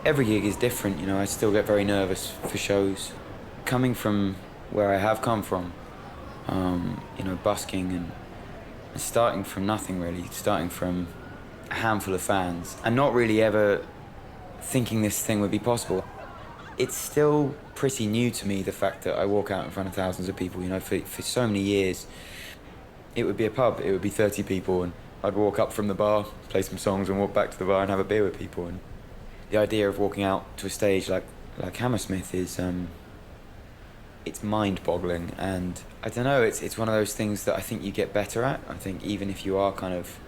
Every gig is different, you know, I still get very nervous for shows. Coming from where I have come from, you know, busking and starting from nothing really, starting from a handful of fans and not really ever thinking this thing would be possible. It's still pretty new to me, the fact that I walk out in front of thousands of people, you know, for so many years. It would be a pub, it would be 30 people, and I'd walk up from the bar, play some songs and walk back to the bar and have a beer with people. And the idea of walking out to a stage like Hammersmith is, it's mind-boggling, and I don't know, it's one of those things that I think you get better at. I think even if you are kind of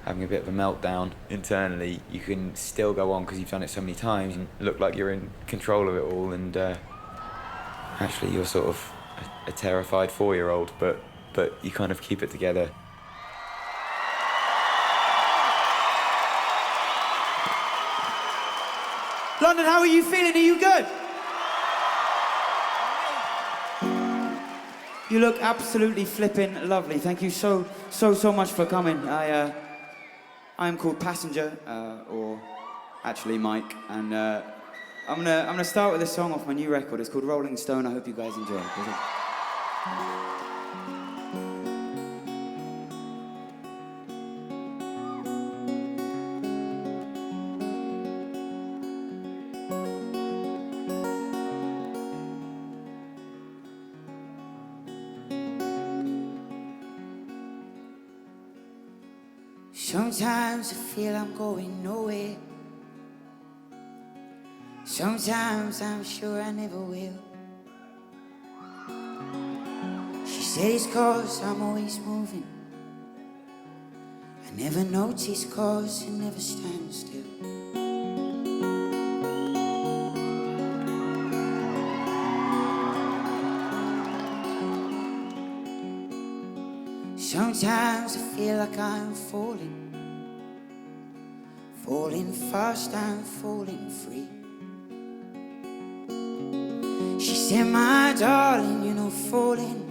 having a bit of a meltdown internally, you can still go on because you've done it so many times and look like you're in control of it all, and actually you're sort of a terrified 4-year-old, but you kind of keep it together. London, how are you feeling? Are you good? You look absolutely flipping lovely. Thank you so much for coming. I'm called Passenger, or actually Mike, and I'm gonna start with a song off my new record. It's called Rolling Stone. I hope you guys enjoy it. Sometimes I feel I'm going nowhere. Sometimes I'm sure I never will. She said it's 'cause I'm always moving. I never notice 'cause I never stand still. Sometimes I feel like I'm falling fast, I'm falling free. She said, my darling, you know, falling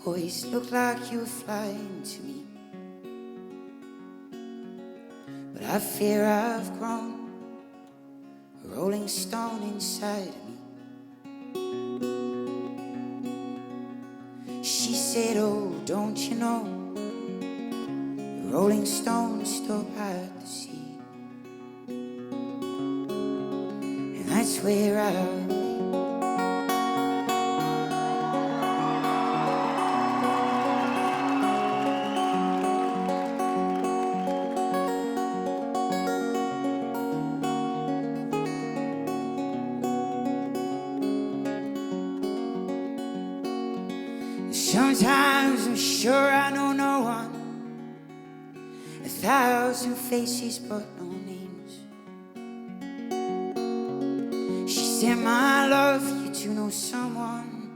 always looked like you were flying to me. But I fear I've grown a rolling stone inside of me. She said, oh, don't you know, the rolling stones stop at the sea. And that's where I'll be. Sometimes I'm sure I know no one, 1,000 faces but no names. She said, my love, you do know someone.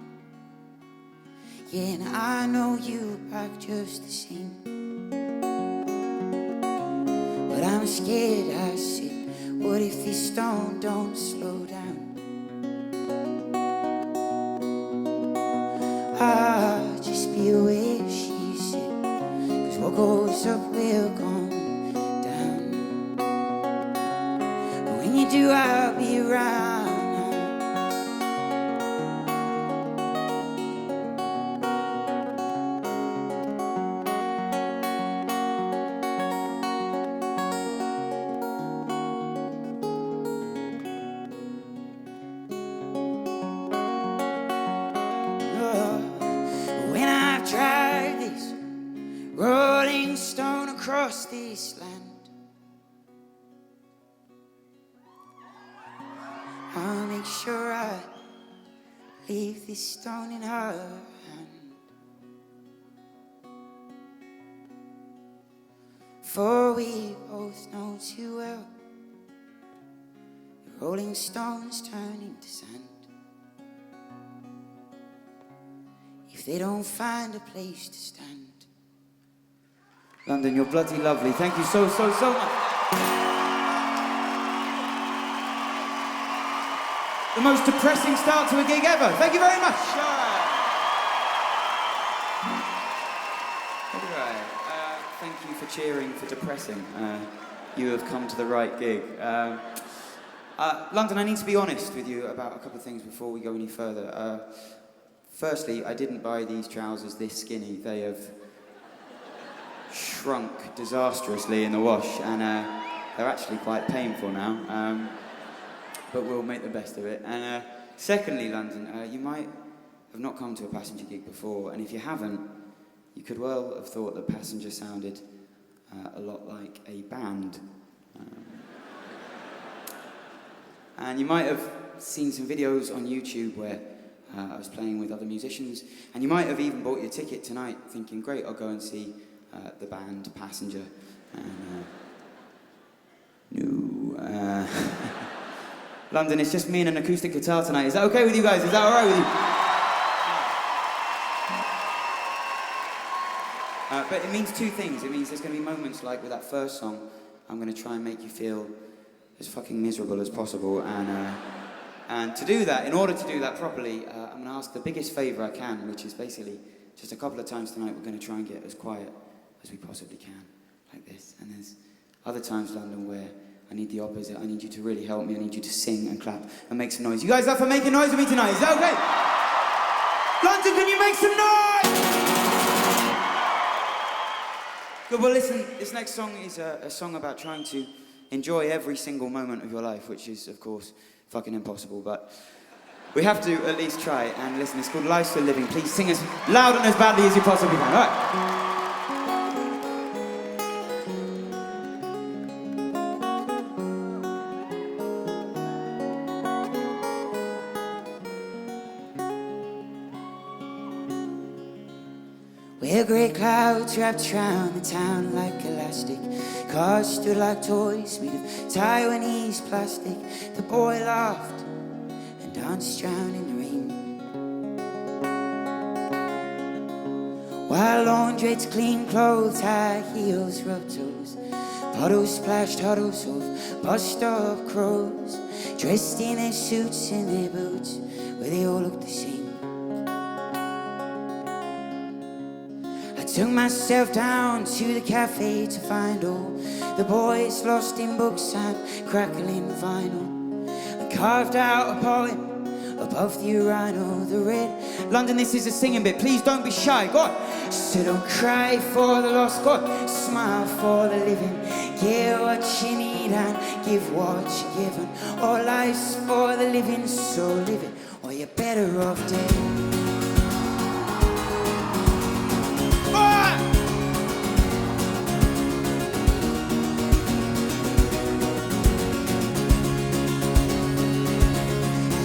Yeah, and I know you back just the same. But I'm scared, I said, what if this stone don't slow down? Just be aware, she said, 'cause what goes up will come down. But when you do, I'll be around. Drive this rolling stone across this land, I'll make sure I leave this stone in her hand. For we both know too well, the rolling stones turn into sand if they don't find a place to stand. London, you're bloody lovely. Thank you so much. The most depressing start to a gig ever. Thank you very much. Thank you for cheering for depressing. you have come to the right gig. London, I need to be honest with you about a couple of things before we go any further. Firstly, I didn't buy these trousers this skinny. They have shrunk disastrously in the wash, and they're actually quite painful now. But we'll make the best of it. And secondly, London, you might have not come to a Passenger gig before, and if you haven't, you could well have thought that Passenger sounded a lot like a band. And you might have seen some videos on YouTube where I was playing with other musicians, and you might have even bought your ticket tonight thinking, great, I'll go and see the band Passenger. No. London, it's just me and an acoustic guitar tonight. Is that okay with you guys? Is that all right with you? But it means two things. It means there's going to be moments like with that first song, I'm going to try and make you feel as fucking miserable as possible. And to do that, in order to do that properly, I'm going to ask the biggest favour I can, which is basically just a couple of times tonight we're going to try and get as quiet as we possibly can, like this. And there's other times, London, where I need the opposite. I need you to really help me. I need you to sing and clap and make some noise. You guys up for making noise with me tonight? Is that okay? London, can you make some noise? Good, well listen, this next song is a song about trying to enjoy every single moment of your life, which is, of course, fucking impossible, but we have to at least try. And listen, it's called Life's Still Living. Please sing as loud and as badly as you possibly can. All right. Where grey clouds wrapped round the town like elastic, cars stood like toys made of Taiwanese plastic. The boy laughed and danced round in the rain, while laundrettes, clean clothes, high heels, rubbed toes. Puddles splashed huddles of bus-stop crows, dressed in their suits and their boots, where they all looked the same. Took myself down to the cafe to find all the boys lost in books and crackling vinyl. I carved out a poem above the urinal, the red. London, this is a singing bit. Please don't be shy. Go on. So don't cry for the lost, God, smile for the living. Get what you need and give what you're given. All life's for the living, so live it, or you're better off dead.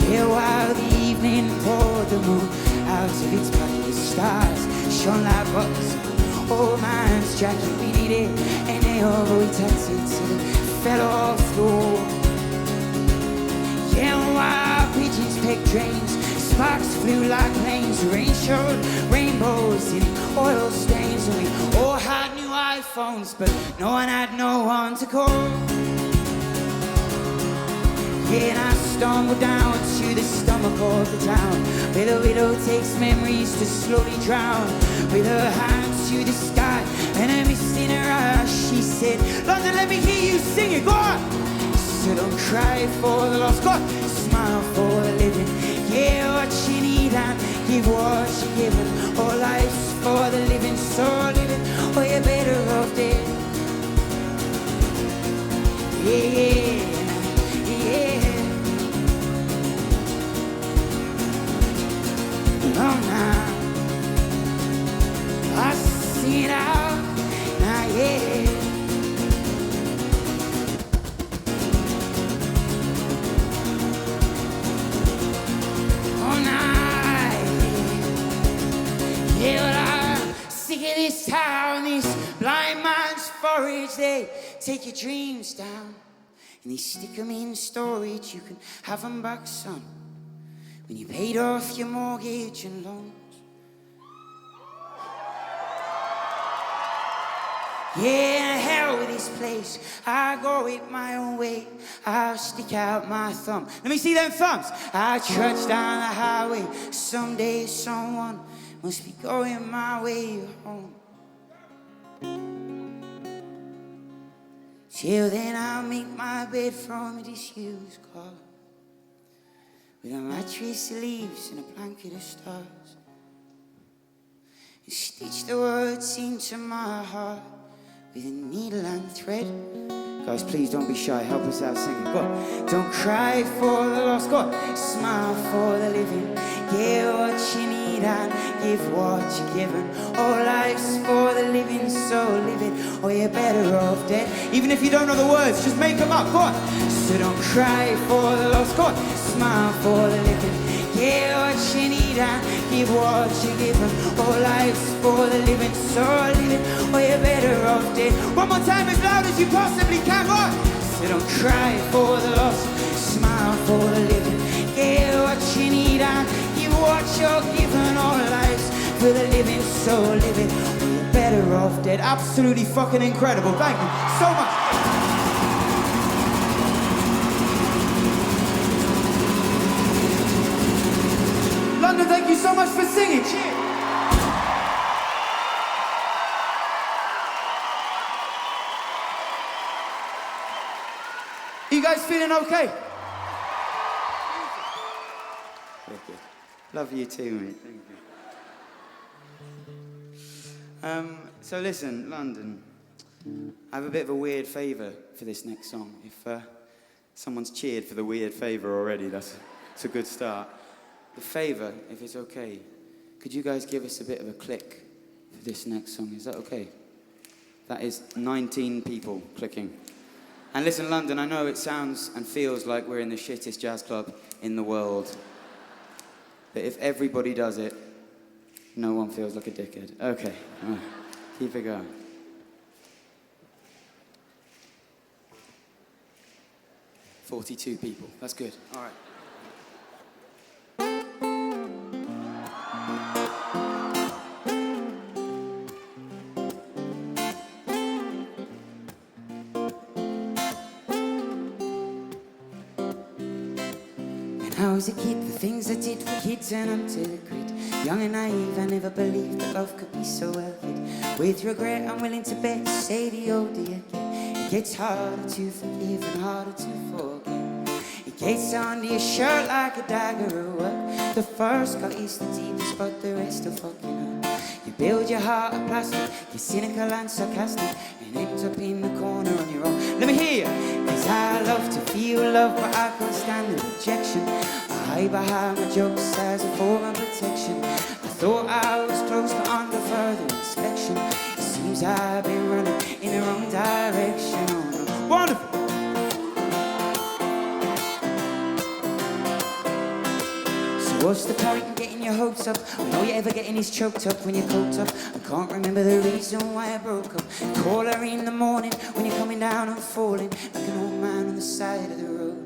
Yeah, while the evening poured, the moon out of its pocket, stars shone like bugs. Old man's jacket, we needed an nail, but we tucked it till it fell off the wall. Yeah, while pigeons pecked drains, sparks flew like planes, rain showed rainbows in oil stains, and we all had new iPhones, but no one had no one to call. Yeah, and I stumbled down to the stomach of the town, where the widow takes memories to slowly drown. With her hands to the sky and a mist in her eyes, she said, London, let me hear you sing it, go on! So don't cry for the lost, God, smile for the living. Yeah, what you need and give what you're given. All life's for the living, so live it, or you're better off dead. Yeah, yeah. Oh, now I see it out now, yeah. Oh, now, yeah, well, I'm sick of this town, this blind man's forage. They take your dreams down and they stick them in storage. You can have them back, son, when you paid off your mortgage and loans. Yeah, hell with this place, I go it my own way. I'll stick out my thumb. Let me see them thumbs. I trudge down the highway. Someday someone must be going my way home. Till then I'll make my bed from a disused car, with a mattress of leaves and a blanket of stars, and stitch the words into my heart with a needle and thread. Guys, please don't be shy. Help us out singing. Go on. Don't cry for the lost, go on. Smile for the living. Give what you need and give what you're given. Oh, life's for the living, so live it, or you're better off dead. Even if you don't know the words, just make them up. Go on. So don't cry for the lost, go on. Smile for the living. Give what you need and give what you're given. Oh, life's for the living, so live it, or you're better off dead. One more time, as loud as you possibly can. Go on. So don't cry for the lost, smile for the living. Give what you need and give what you're given. All life's for the living, so live it, or you're better off dead. Absolutely fucking incredible. Thank you so much. London, thank you so much for singing. Cheers. You guys feeling okay? Love you too, mate. Thank you. So listen, London, I have a bit of a weird favour for this next song. If someone's cheered for the weird favour already, that's a good start. The favour, if it's okay, could you guys give us a bit of a click for this next song? Is that okay? That is 19 people clicking. And listen, London, I know it sounds and feels like we're in the shittest jazz club in the world. But if everybody does it, no one feels like a dickhead. Okay, right. Keep it going. "42 people, that's good. All right. I was a kid, the things I did for kids and I'm to the grid. Young and naive, I never believed that love could be so well fit. With regret, I'm willing to bet, say the older you get, it gets harder to forgive and harder to forget. It gets under your shirt like a dagger at work. The first cut is the deepest, but the rest are fucking up. You build your heart of plastic, you're cynical and sarcastic, and end up in the corner on your own. Let me hear you! 'Cause I love to feel love, but I can't stand the rejection. I hide behind my jokes as a form of protection. I thought I was close, but under further inspection, it seems I've been running in the wrong direction. Oh no. Wonderful! What's the point in getting your hopes up when all you're ever getting is choked up when you're coked up? I can't remember the reason why I broke up. Call her in the morning when you're coming down and falling like an old man on the side of the road.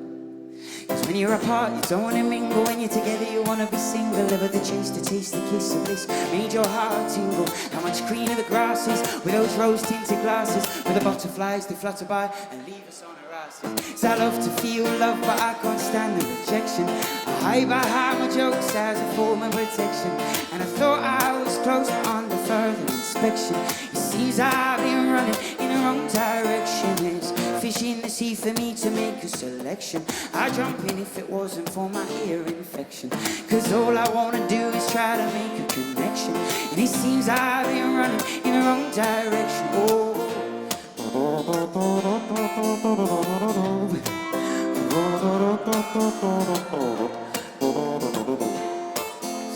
'Cause when you're apart you don't want to mingle, when you're together you want to be single. Ever the chase to taste the kiss of bliss made your heart tingle. How much greener the grass is with those rose tinted glasses, where the butterflies they flutter by and leave us on our asses. 'Cause I love to feel love but I can't stand the rejection. I hide behind my jokes as a form of protection, and I thought I was close but under further inspection, it seems I've been running in the wrong direction. There's fish in the sea for me to make a selection. I'd jump in if it wasn't for my ear infection, 'cause all I wanna do is try to make a connection, and it seems I've been running in the wrong direction. Oh.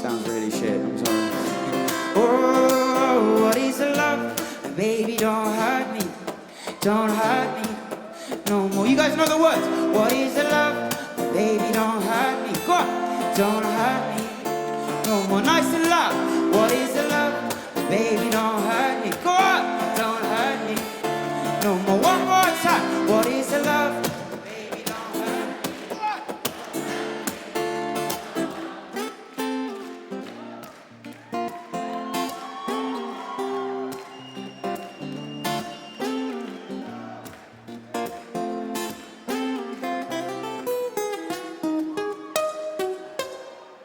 Sounds really shit, I'm sorry. Oh, what is love? Baby, don't hurt me, don't hurt me no more. You guys know the words. What is love? Baby, don't hurt me. Go on. Don't hurt me no more. Nice and loud. What is love? Baby, don't hurt me. Go on. Don't hurt me no more. One more time. What is love? Baby, don't hurt me. Go on.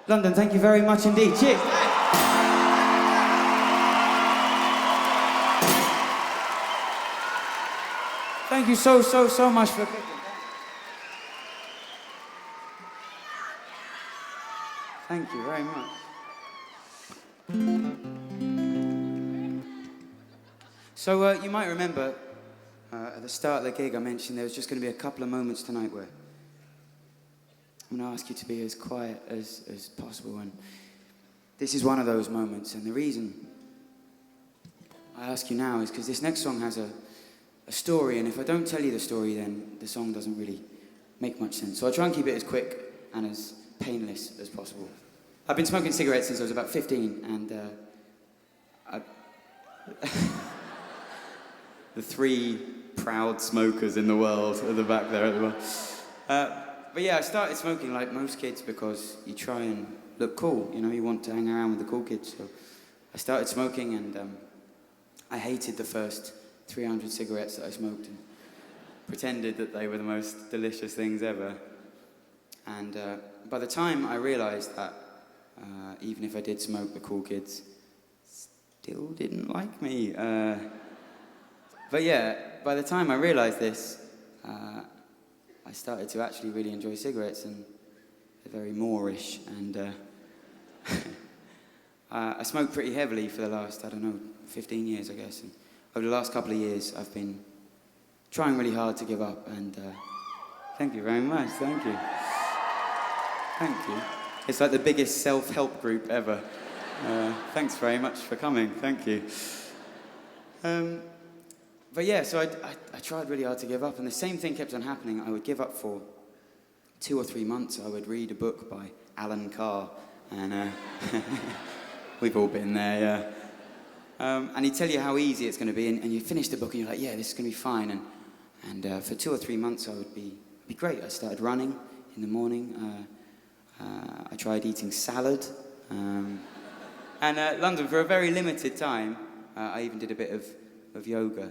London, thank you very much indeed. Cheers. Thank you so, so, so much for cooking. Thank you very much. So you might remember at the start of the gig I mentioned there was just going to be a couple of moments tonight where I'm going to ask you to be as quiet as possible, and this is one of those moments. And the reason I ask you now is because this next song has a story, and if I don't tell you the story, then the song doesn't really make much sense. So I'll try and keep it as quick and as painless as possible. I've been smoking cigarettes since I was about 15, and the three proud smokers in the world at the back there at the back. But yeah, I started smoking like most kids because you try and look cool, you know, you want to hang around with the cool kids. So I started smoking, and I hated the first 300 cigarettes that I smoked and pretended that they were the most delicious things ever. And by the time I realized that even if I did smoke, the cool kids still didn't like me. But yeah, by the time I realized this, I started to actually really enjoy cigarettes, and they're very Moorish. And I smoked pretty heavily for the last, 15 years, I guess. And over the last couple of years, I've been trying really hard to give up. And thank you very much. Thank you. Thank you. It's like the biggest self-help group ever. Thanks very much for coming. Thank you. But yeah, so I tried really hard to give up, and the same thing kept on happening. I would give up for 2 or 3 months. I would read a book by Alan Carr, and we've all been there, yeah. And he'd tell you how easy it's going to be, and you finish the book and you're like, yeah, this is going to be fine. And for 2 or 3 months I would be great. I started running in the morning. I tried eating salad. And London, for a very limited time, I even did a bit of yoga.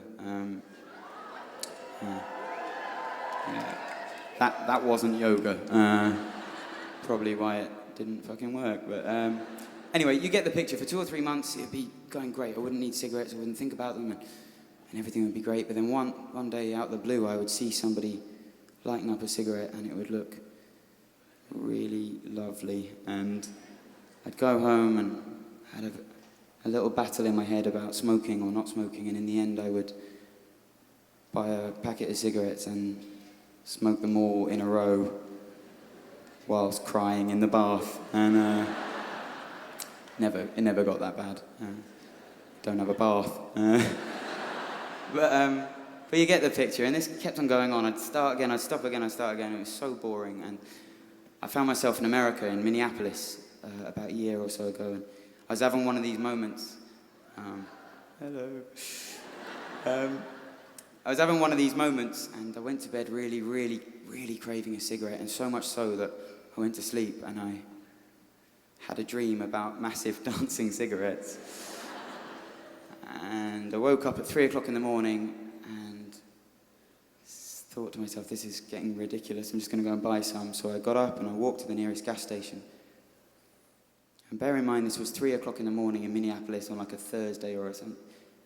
Yeah. That wasn't yoga. Probably why it didn't fucking work. But anyway, you get the picture. For 2 or 3 months, it'd be going great. I wouldn't need cigarettes. I wouldn't think about them, and everything would be great. But then one day, out of the blue, I would see somebody lighting up a cigarette, and it would look really lovely. And I'd go home and had a little battle in my head about smoking or not smoking, and in the end I would buy a packet of cigarettes and smoke them all in a row whilst crying in the bath, and it never got that bad. Don't have a bath. But you get the picture, and this kept on going on. I'd start again, I'd stop again, I'd start again. It was so boring, and I found myself in America, in Minneapolis, about a year or so ago, and I was having one of these moments. Hello. I was having one of these moments, and I went to bed really, really, really craving a cigarette, and so much so that I went to sleep, and I had a dream about massive dancing cigarettes. And I woke up at 3 o'clock in the morning and thought to myself, this is getting ridiculous, I'm just going to go and buy some. So I got up and I walked to the nearest gas station. And bear in mind, this was 3 o'clock in the morning in Minneapolis on like a Thursday or something.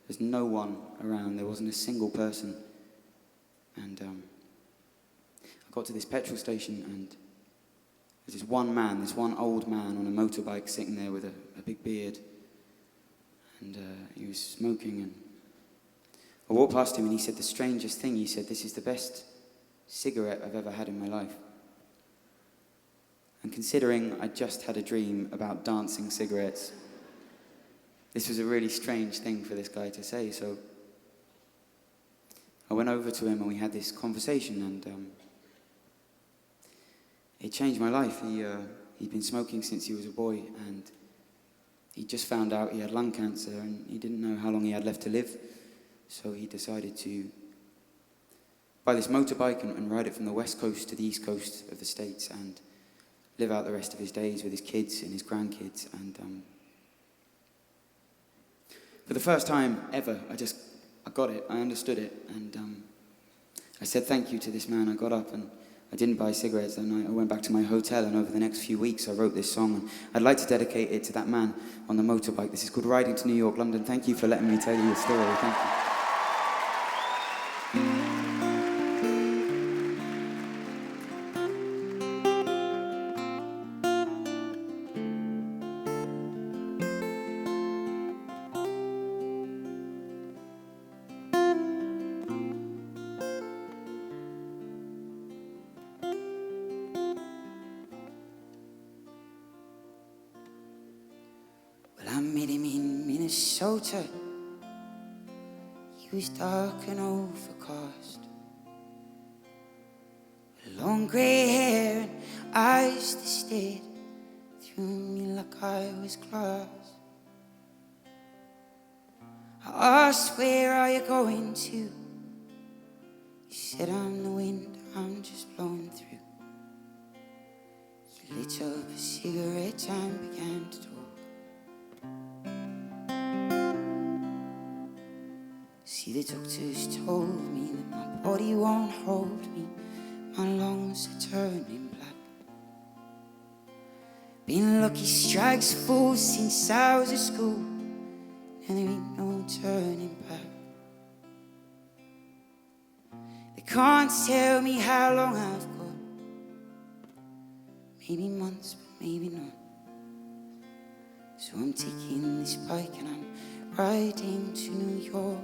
There's no one around. There wasn't a single person. And I got to this petrol station, and there's this one old man on a motorbike sitting there with a big beard. And he was smoking. And I walked past him, and he said the strangest thing. He said, "This is the best cigarette I've ever had in my life." And considering I just had a dream about dancing cigarettes, this was a really strange thing for this guy to say. So I went over to him and we had this conversation, and it changed my life. He'd been smoking since he was a boy, and he just found out he had lung cancer, and he didn't know how long he had left to live. So he decided to buy this motorbike and ride it from the west coast to the east coast of the States and live out the rest of his days with his kids and his grandkids. And for the first time ever, I got it, I understood it, and I said thank you to this man. I got up and I didn't buy cigarettes that night. I went back to my hotel, and over the next few weeks I wrote this song, and I'd like to dedicate it to that man on the motorbike. This is called Riding to New York, London. Thank you for letting me tell you the story. Thank you. Minnesota. He was dark and overcast, with long grey hair and eyes that stared through me like I was glass. I asked, where are you going to? You said, I'm the wind, I'm just blowing through. You lit up a cigarette and began to talk. See, the doctors told me that my body won't hold me, my lungs are turning black. Been lucky strikes full since I was at school, and there ain't no turning back. They can't tell me how long I've got, maybe months, but maybe not. So I'm taking this bike and I'm riding to New York.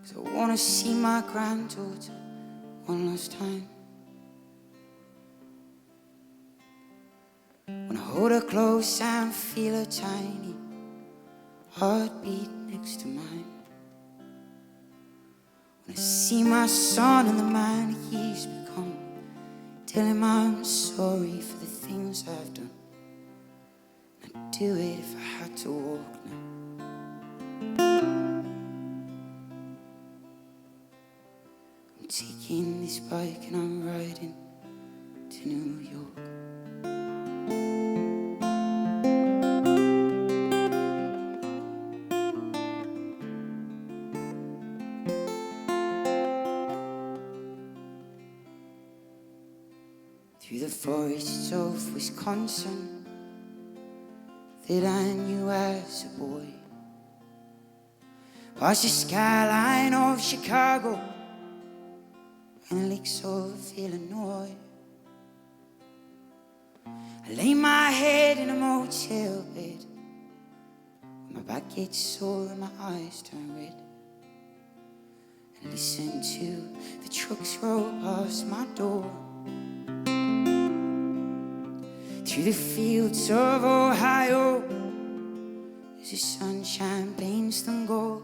So I wanna see my granddaughter one last time. Wanna hold her close and feel her tiny heartbeat next to mine. Wanna see my son and the man he's become. Tell him I'm sorry for the things I've done. I'd do it if I had to walk now. I'm taking this bike and I'm riding to New York. Through the forests of Wisconsin that I knew as a boy, past the skyline of Chicago and the lakes of Illinois. I lay my head in a motel bed, my back gets sore and my eyes turn red, and listen to the trucks roll past my door. Through the fields of Ohio, as the sunshine paints them gold,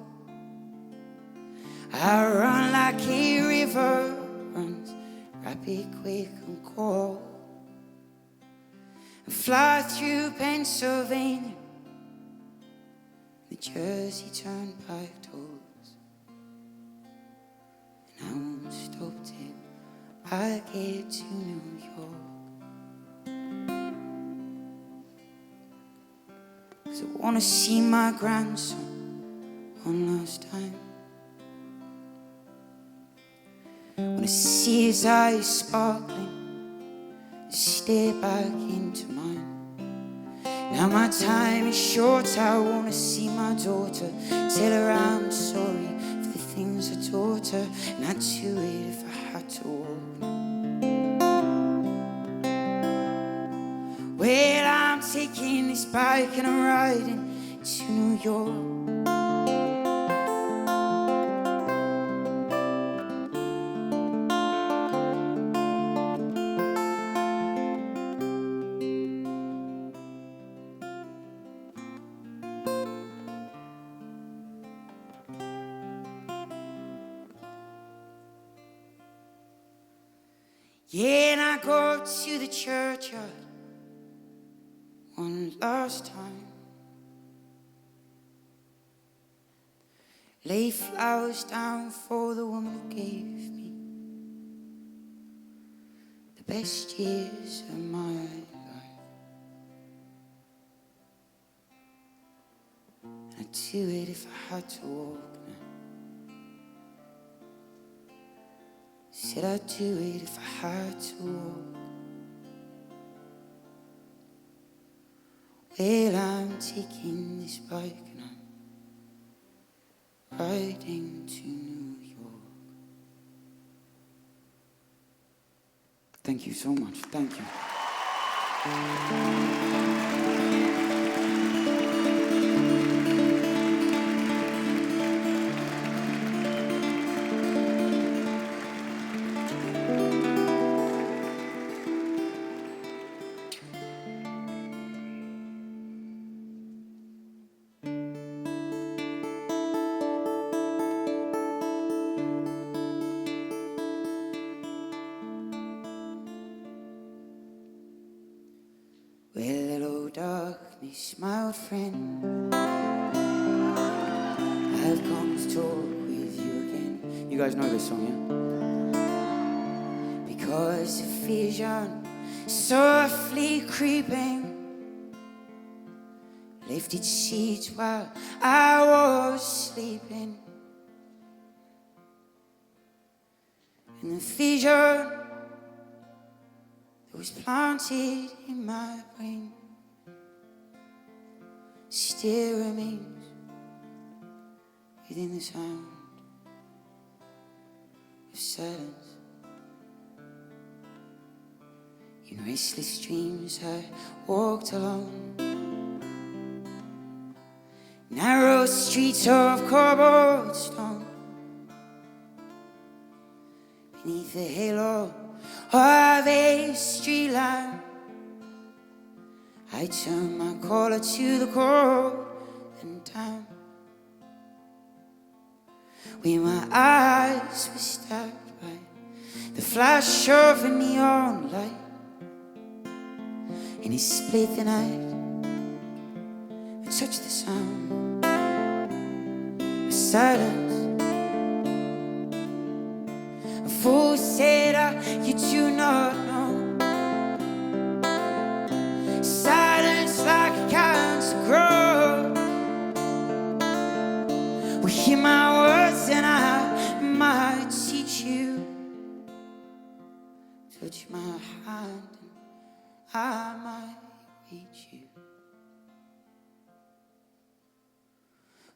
I run like a river runs, rapid, quick, and cold, and fly through Pennsylvania, the Jersey Turnpike tolls, and I won't stop till I get to New York. 'Cause I wanna see my grandson one last time. Wanna see his eyes sparkling, stare back into mine. Now my time is short, I wanna see my daughter, tell her I'm sorry for the things I taught her, and I'd do it if I had to walk. Well, I'm taking this bike and I'm riding to New York. Yeah, and I go to the churchyard one last time. Lay flowers down for the woman who gave me the best years of my life. And I'd do it if I had to walk now. Said I'd do it if I had to walk. Well, I'm taking this bike and I'm riding to New York. Thank you so much. Thank you. darkness, my old friend, I've come to talk with you again. You guys know this song, yeah? Because a vision softly creeping lifted seeds while I was sleeping. And the vision that was planted in my brain still remains within the sound of silence. In restless dreams I walked alone, narrow streets of cobblestone, beneath the halo of a street lamp. I turned my collar to the cold and damp, where my eyes were stabbed by the flash of a neon light, and it split the night and touched the sound of silence. A fool said, you do not know. Silence like a cancer grows. Well, hear my words and I might teach you. Touch my hand and I might reach you.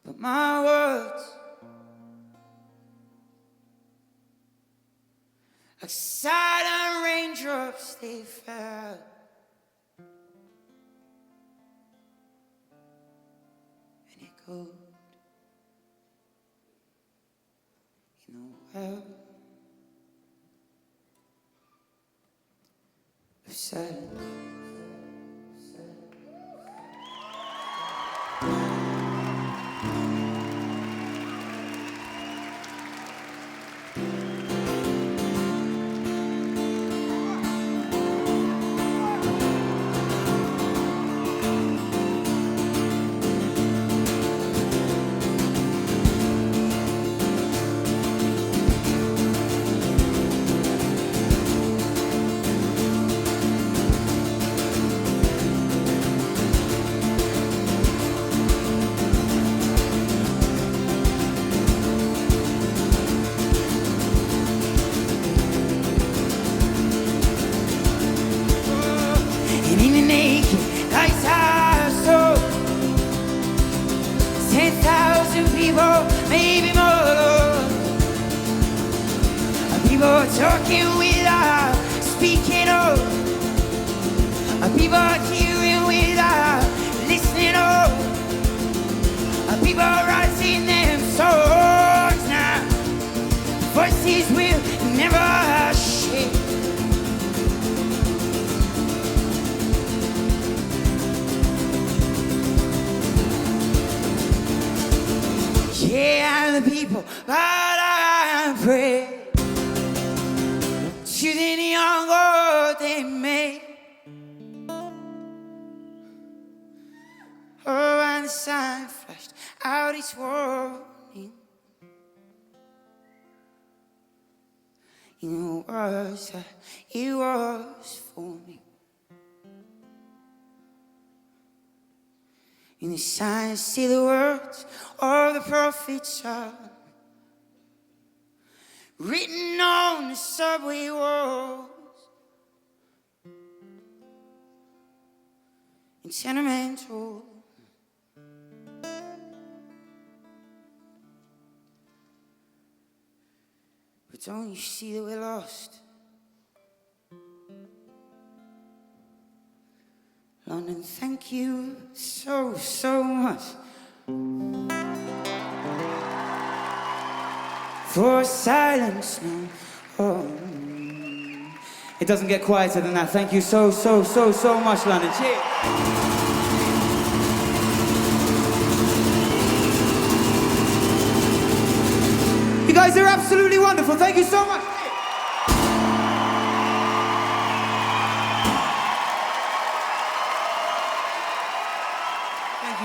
But my words, like silent raindrops, they fell. And echoed in the well of silence. Maybe more. People talking without speaking up. People hearing without listening up. People writing them songs now. Voices will never shake. Yeah, the people, but I pray to the neon God they made. Oh, and the sign flashed out its warning. In the words that it was for me. In the signs, see the words of the prophets are written on the subway walls, in sentimental. But don't you see that we're lost? London, thank you so, so much for silence now. Oh. It doesn't get quieter than that. Thank you so, so, so, so much, London. Cheers. You guys are absolutely wonderful. Thank you so much.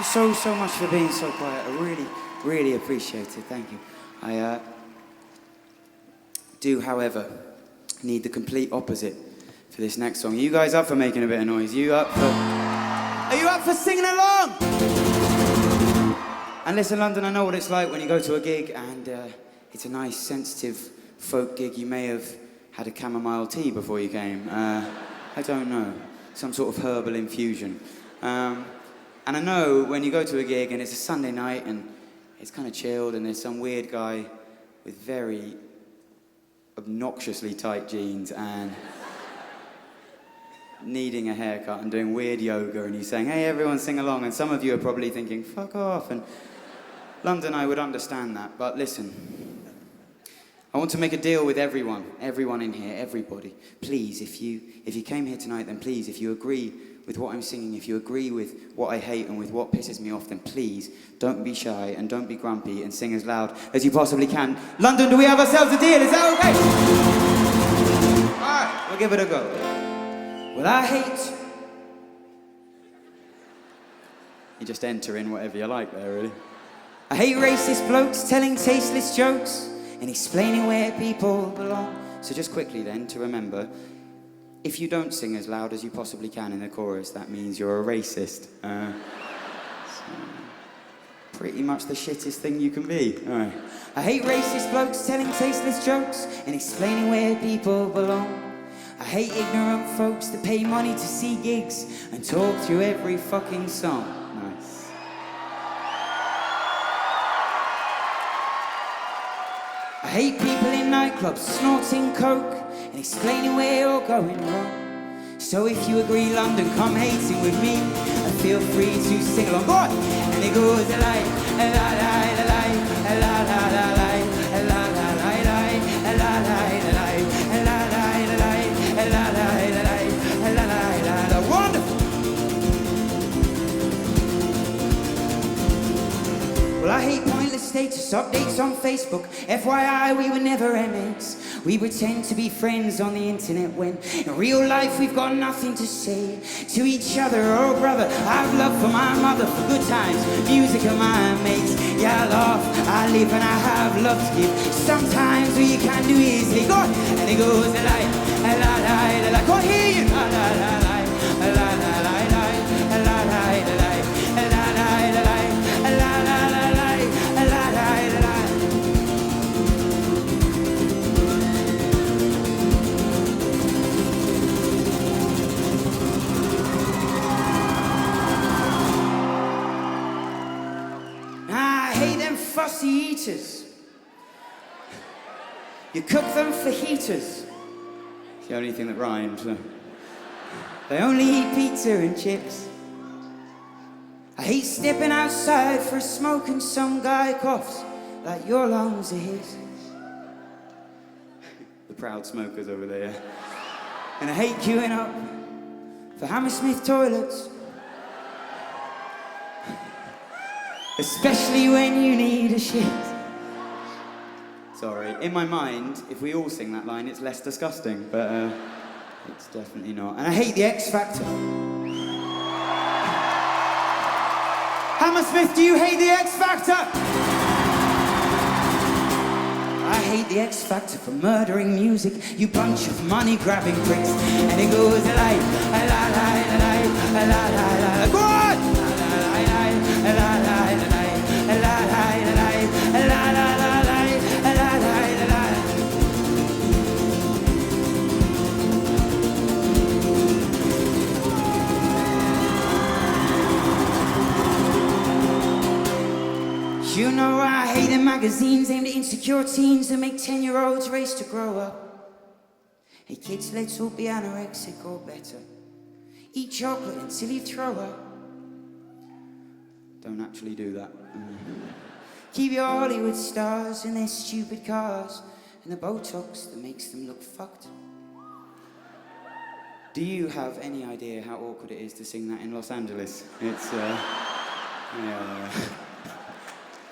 so much for being so quiet. I really appreciate it. Thank you. I do, however, need the complete opposite for this next song. Are you guys up for making a bit of noise? Are you up for singing along? And listen, London, I know what it's like when you go to a gig and it's a nice, sensitive folk gig. You may have had a chamomile tea before you came. I don't know. Some sort of herbal infusion. And I know when you go to a gig and it's a Sunday night and it's kind of chilled and there's some weird guy with very obnoxiously tight jeans and needing a haircut and doing weird yoga and he's saying, hey, everyone sing along. And some of you are probably thinking, fuck off. And London, I would understand that. But listen, I want to make a deal with everyone in here, everybody. Please, if you came here tonight, then please, if you agree with what I'm singing, if you agree with what I hate and with what pisses me off, then please don't be shy and don't be grumpy and sing as loud as you possibly can. London, do we have ourselves a deal? Is that okay? All right, we'll give it a go. Well, I hate... You just enter in whatever you like there, really. I hate racist blokes telling tasteless jokes and explaining where people belong. So just quickly then, to remember, if you don't sing as loud as you possibly can in the chorus, that means you're a racist. Pretty much the shittest thing you can be. All right. I hate racist blokes telling tasteless jokes and explaining where people belong. I hate ignorant folks that pay money to see gigs and talk through every fucking song. Nice. I hate people in nightclubs snorting coke and explaining where you're going wrong. So if you agree, London, come hating with me and feel free to sing along. Go on! And it goes a lie, a la la la la, a la la la la, a la la la la, a la la la la, a la la la la, a la la la la, a la la la la. Wonderful! Well, I hate pointless status updates on Facebook. FYI, we were never mates. We pretend to be friends on the internet when in real life we've got nothing to say to each other. Oh brother, I've love for my mother, for good times, music and my mates. Yeah, I laugh, I live and I have love to give. Sometimes all you can do is say go on, and it goes a lie, a la la la la. Can't hear you. La la la la, a la la la la, a la la la la, a la la la la, a la la la la, a la la la la. Fussy eaters. You cook them for heaters. It's the only thing that rhymes. They only eat pizza and chips. I hate stepping outside for a smoke and some guy coughs like your lungs are his. The proud smokers over there. And I hate queuing up for Hammersmith toilets. Especially when you need a shit. Sorry, in my mind, if we all sing that line, it's less disgusting, but it's definitely not. And I hate the X Factor. Hammersmith, do you hate the X Factor? I hate the X Factor for murdering music, you bunch of money-grabbing pricks. And it goes a la la la la la la la. Go on! La la la la, la la la la, la la la la, la la la. You know I hate the magazines aimed at insecure teens that make 10-year-olds race to grow up. Hey kids, let's all be anorexic or better. Eat chocolate until you throw up. Don't actually do that. Keep your Hollywood stars in their stupid cars and the Botox that makes them look fucked. Do you have any idea how awkward it is to sing that in Los Angeles? It's, yeah.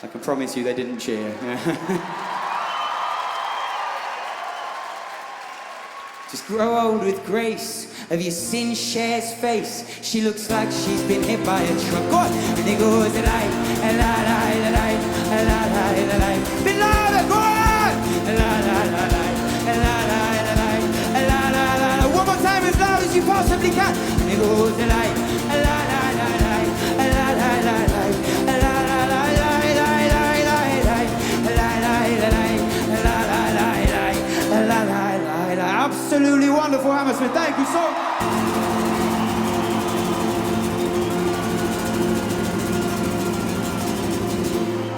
I can promise you they didn't cheer. Just grow old with grace. Of your sin shares face. She looks like she's been hit by a truck. God, and it goes a lie, a la la la la, a la la la la. Be louder, go on! A la la la la, a la la la la, a la la la la. One more time as loud as you possibly can. And it goes a lie, a la la la la, a la la la la, a la la la la la la la la, a la la la la, a la la la la, a la la la. Absolutely wonderful, Hammersmith. Thank you so much.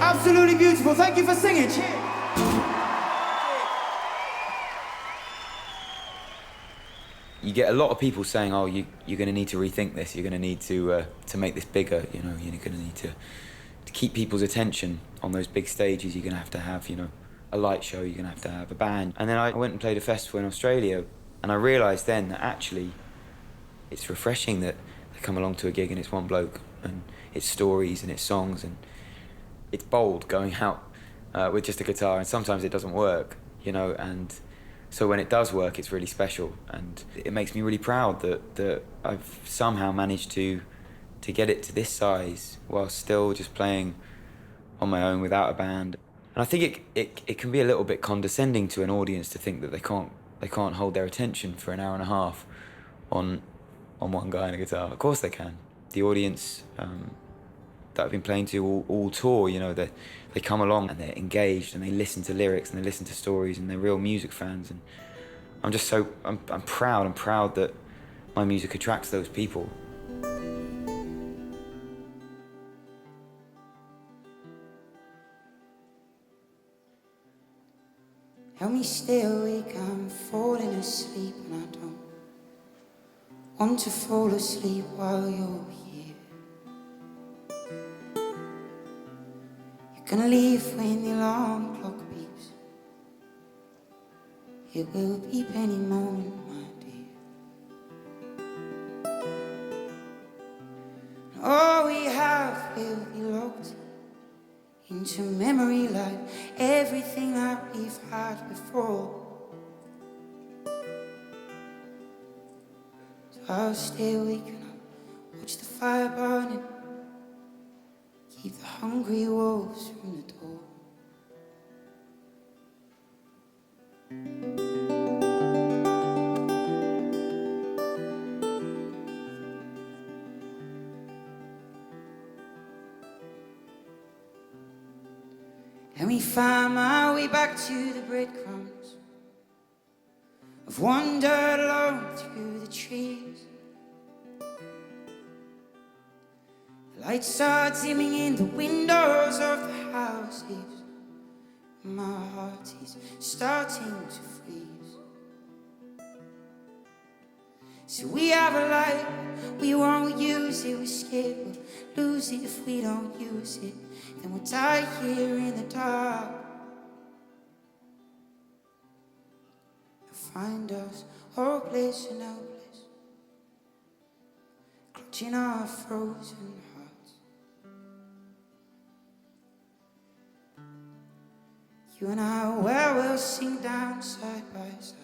Absolutely beautiful. Thank you for singing. Cheers. You get a lot of people saying, "Oh, you're going to need to rethink this. You're going to need to make this bigger. You know, you're going to need to keep people's attention on those big stages. You're going to have, you know, a light show. You're going to have a band." And then I went and played a festival in Australia, and I realised then that actually it's refreshing that they come along to a gig and it's one bloke and it's stories and it's songs and it's bold going out with just a guitar, and sometimes it doesn't work, you know, and so when it does work, it's really special, and it makes me really proud that I've somehow managed to get it to this size while still just playing on my own without a band. And I think it can be a little bit condescending to an audience to think that they can't hold their attention for an hour and a half on one guy and a guitar. Of course they can. The audience that I've been playing to all tour, you know, they come along and they're engaged and they listen to lyrics and they listen to stories and they're real music fans, and I'm just so I'm proud that my music attracts those people. Help me stay awake, I'm falling asleep and I don't want to fall asleep while you're here. You're gonna leave when the alarm clock beeps. It will beep any moment, my dear. All we have will be locked into memory like everything that we've had before. So I'll stay awake and I'll watch the fire burning, keep the hungry wolves from the door. Let me find my way back to the breadcrumbs. I've wandered alone through the trees. The lights are dimming in the windows of the houses. My heart is starting to freeze. So we have a light, we won't use it, we're scared we'll lose it if we don't use it. Then we'll die here in the dark. You'll find us hopeless and helpless, clutching our frozen hearts. You and I, well, we'll sink down side by side.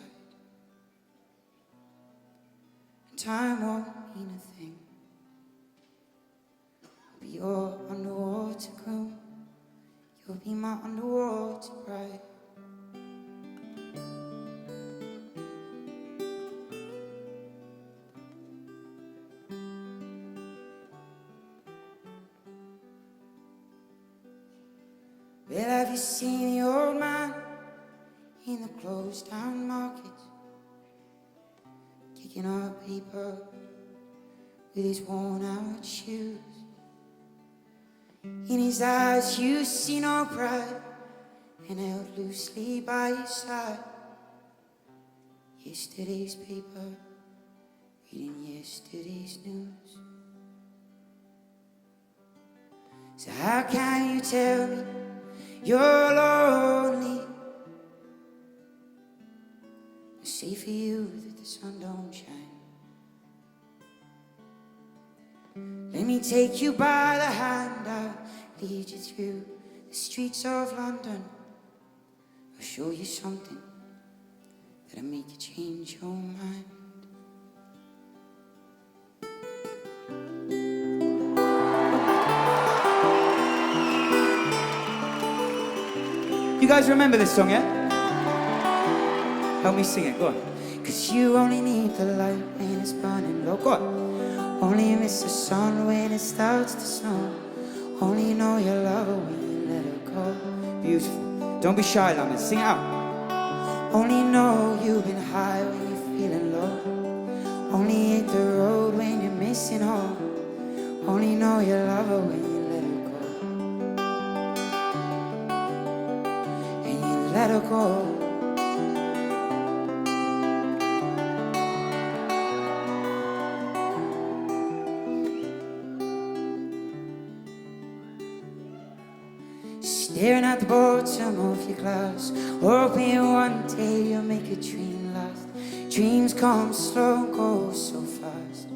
Time won't mean a thing. I'll be your underwater groom. You'll be my underwater bride. Well, have you seen the old man in the closed down market, kicking up paper with his worn out shoes? In his eyes you see no pride, and held loosely by his side, yesterday's paper, reading yesterday's news. So how can you tell me you're lonely? It's safe for you that the sun don't shine. Let me take you by the hand, I'll lead you through the streets of London. I'll show you something that'll make you change your mind. You guys remember this song, yeah? Help me sing it, go on. 'Cause you only need the light when it's burning low. Go on. Only miss the sun when it starts to snow. Only know you love her when you let her go. Beautiful. Don't be shy, London. Sing it out. Only know you've been high when you're feeling low. Only hit the road when you're missing home. Only know you love her when you let her go. And you let her go. Staring at the bottom of your glass, hoping one day you'll make a dream last. Dreams come slow and go so fast.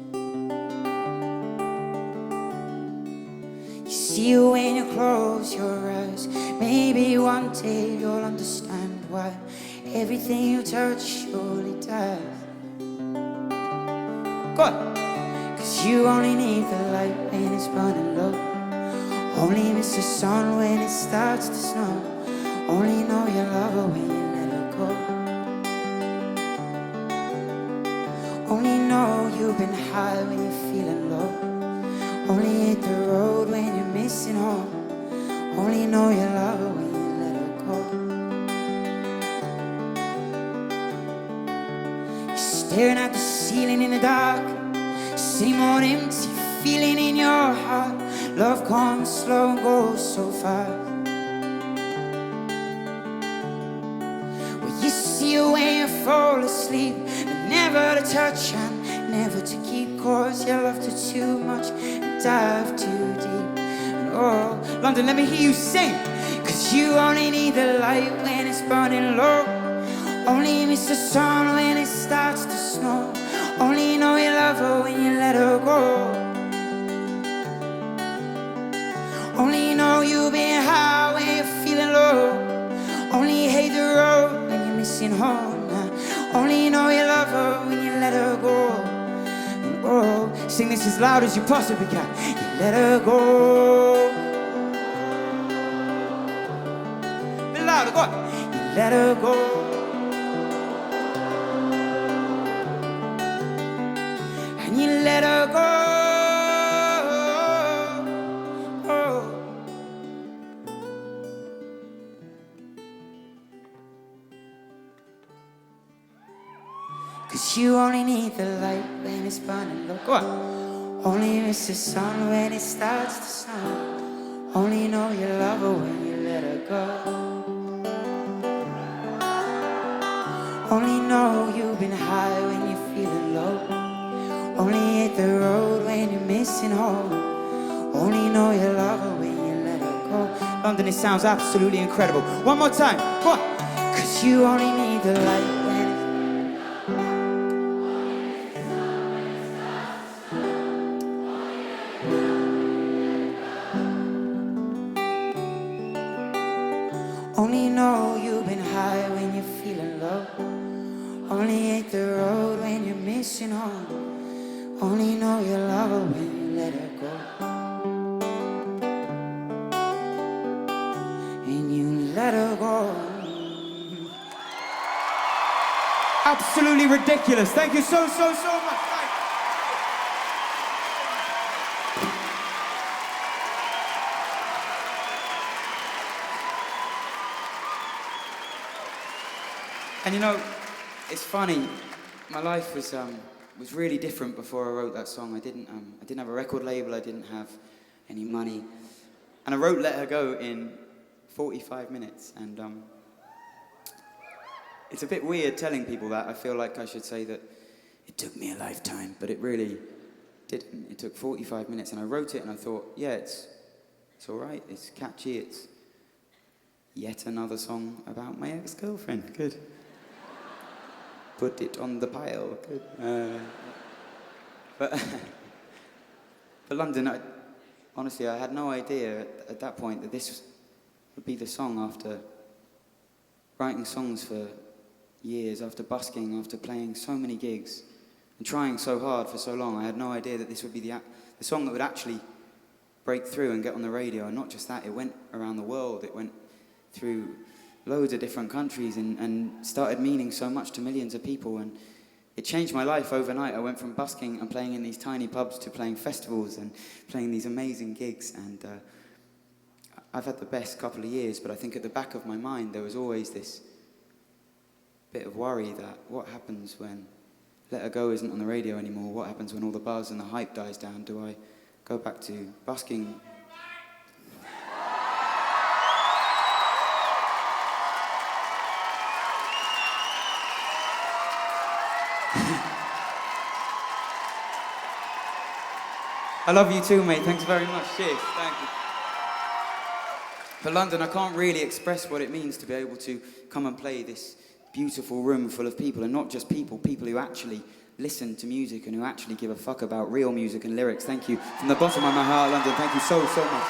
You see it when you close your eyes. Maybe one day you'll understand why everything you touch surely dies. Go on. 'Cause you only need the light when it's burning low. Only miss the sun when it starts to snow. Only know you love her when you let her go. Only know you've been high when you're feeling low. Only hit the road when you're missing home. Only know you love her when you let her go. You're staring at the ceiling in the dark. Same old empty feeling in your heart. Love comes slow and goes so fast. Well, you see it when you fall asleep, but never to touch and never to keep. 'Cause you loved her too much and dive too deep. And oh, London, let me hear you sing. 'cause you only need the light when it's burning low. Only miss the sun when it starts to snow. Only know you love her when you let her go. Only know you've been high when you're feeling low. Only hate the road when you're missing home. Only know you love her when you let her go. And oh, Sing this as loud as you possibly can. you let her go. A bit louder, go on. You let her go. And you let her go. Cause you only need the light when it's burning low. Go on. Only miss the sun when it starts to snow. Only know you love her when you let her go. Only know you've been high when you're feeling low. Only hit the road when you're missing home. Only know you love her when you let her go. London, it sounds absolutely incredible. One more time. Go on. Cause you only need the light when it's only know you've been high when you're feeling low. Only hate the road when you're missing home. Only know you love her when you let her go. And you let her go. Absolutely ridiculous. Thank you so much. Thanks. And you know, it's funny. My life was really different before I wrote that song. I didn't have a record label. I didn't have any money, and I wrote "Let Her Go" in 45 minutes. And it's a bit weird telling people that. I feel like I should say that it took me a lifetime, but it really didn't. It took 45 minutes, and I wrote it, and I thought, yeah, it's all right. It's catchy. It's yet another song about my ex-girlfriend. Good. Put it on the pile. Good. But London, honestly, I had no idea at that point that this would be the song after writing songs for years, after busking, after playing so many gigs, and trying so hard for so long, I had no idea that this would be the song that would actually break through and get on the radio. And not just that, it went around the world. It went through loads of different countries and started meaning so much to millions of people. And it changed my life overnight. I went from busking and playing in these tiny pubs to playing festivals and playing these amazing gigs. And I've had the best couple of years, but I think at the back of my mind there was always this bit of worry that what happens when Let Her Go isn't on the radio anymore? What happens when all the buzz and the hype dies down? Do I go back to busking? I love you too, mate. Thanks very much. Cheers. Thank you. For London, I can't really express what it means to be able to come and play this beautiful room full of people, and not just people who actually listen to music and who actually give a fuck about real music and lyrics. Thank you from the bottom of my heart, London. Thank you so, so much.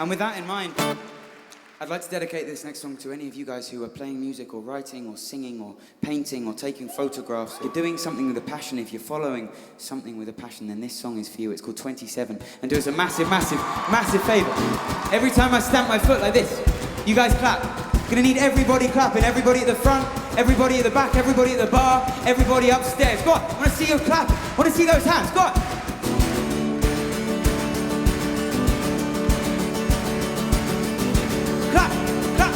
And with that in mind, I'd like to dedicate this next song to any of you guys who are playing music or writing or singing or painting or taking photographs. If you're doing something with a passion, if you're following something with a passion, then this song is for you. It's called 27. And do us a massive, massive, massive favour. Every time I stamp my foot like this, you guys clap. Gonna need everybody clapping. Everybody at the front, everybody at the back, everybody at the bar, everybody upstairs. Go on, I wanna see you clap. I wanna see those hands. Go on. Clap, clap.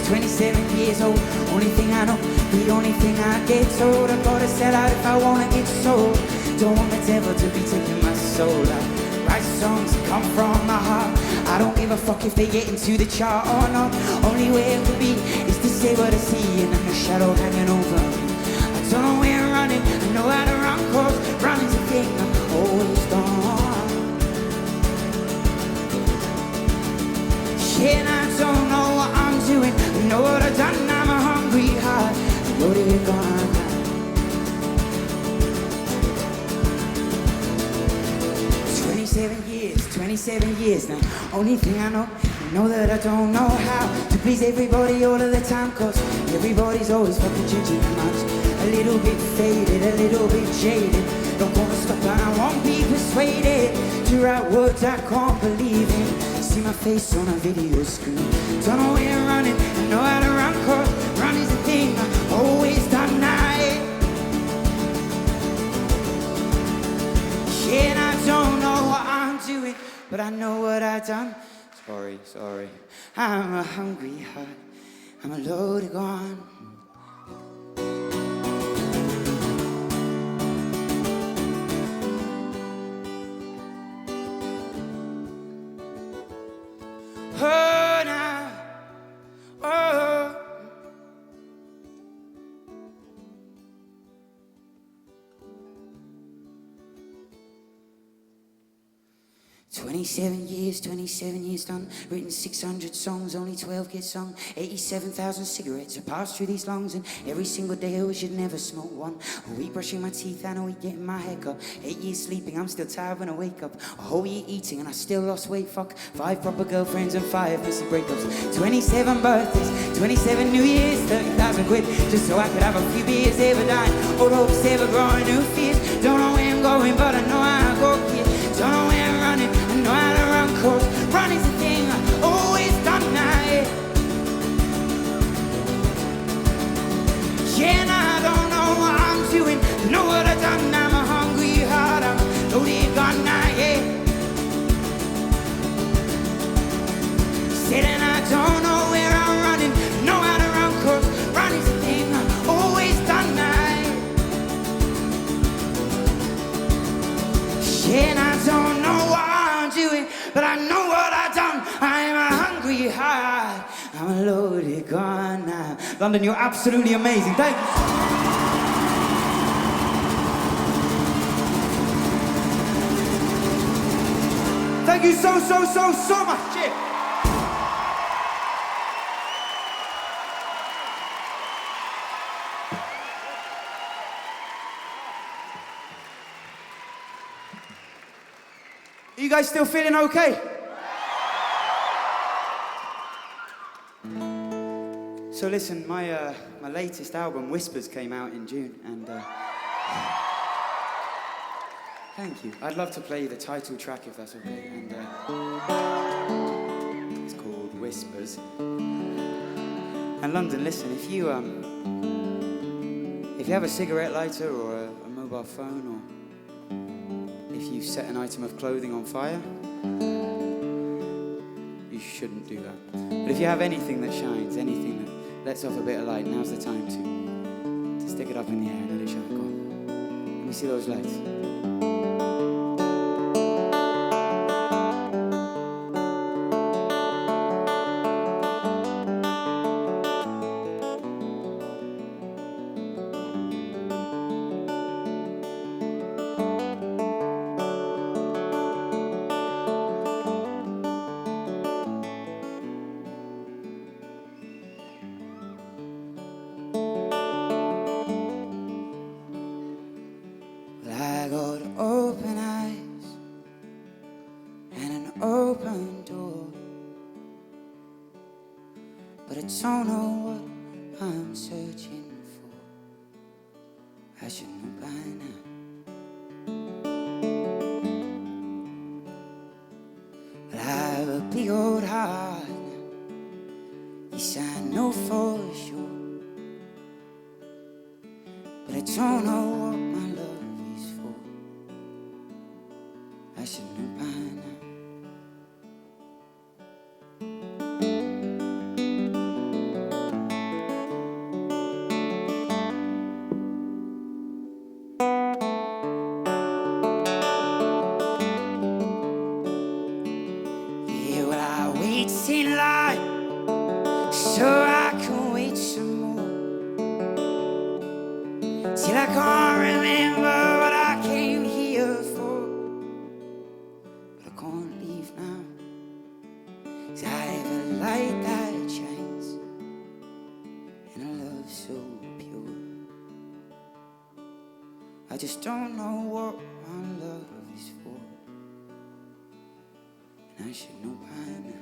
27 years old. Only thing I know, the only thing I get told. I gotta sell out if I wanna get sold. Don't want the devil to be taking my soul. I write songs that come from my heart. I don't give a fuck if they get into the chart or not. Only way it would be is to say what I see, and then the shadow hanging over me. I don't know where I'm running, I know how to run course. Running's a thing I've always done. Yeah, and I don't know what I'm doing. I know what I've done, I'm a hungry heart. I know that you're gone. 27 years now. Only thing I know that I don't know how to please everybody all of the time, cause everybody's always fucking changing their minds. A little bit faded, a little bit jaded. Don't wanna stop and I won't be persuaded to write words I can't believe in. See my face on a video screen. Don't know where I'm running, I know how to run, cause run is the thing I've always done now. Yeah, and I don't know what I'm doing, but I know what I've done. Sorry. I'm a hungry heart. I'm a loaded gun. Oh, now, oh. 27 years done. Written 600 songs, only 12 get sung. 87,000 cigarettes I pass through these lungs, and every single day I wish I'd never smoke one. A week brushing my teeth and a week getting my hair cut. 8 years sleeping, I'm still tired when I wake up. A whole year eating and I still lost weight, fuck. 5 proper girlfriends and 5 messy breakups. 27 birthdays, 27 New Years, 30,000 quid just so I could have a few beers. Ever dying, old hopes ever growing, new fears. Don't know where I'm going, but I know how I go here. Don't know where I'm running, I know how to run course. Run is the thing I've always done now. Yeah, and I don't know what I'm doing. I know what I've done, I'm a hungry heart. I'm a loaded gun now, yeah. Said and I don't know where I'm running, know how to run course. Run is the thing I've always done now. Yeah, and I don't know what I'm doing, but I know what I've done. I'm a hungry heart. I'm a loaded gun now. London, you're absolutely amazing. Thank you. Thank you so much. Cheers. You guys still feeling okay? So listen, my latest album, Whispers, came out in June, and thank you. I'd love to play you the title track if that's okay, and it's called Whispers. And London, listen, if you have a cigarette lighter or a mobile phone, or if you set an item of clothing on fire, you shouldn't do that. But if you have anything that shines, anything that lets off a bit of light, now's the time to stick it up in the air and let it shine. Go on. Let me see those lights. I got open eyes and an open door, but I don't know what I'm searching for. I should know by now. But I have a big old heart now. Yes, I know for sure, but I don't know what my love is for. I should know by now. Yeah, well, I wait in line so I can wait some more, till I can't remember what I came here for. But I can't leave now, 'cause I have a light that shines and a love so pure. I just don't know what my love is for, and I should know by now.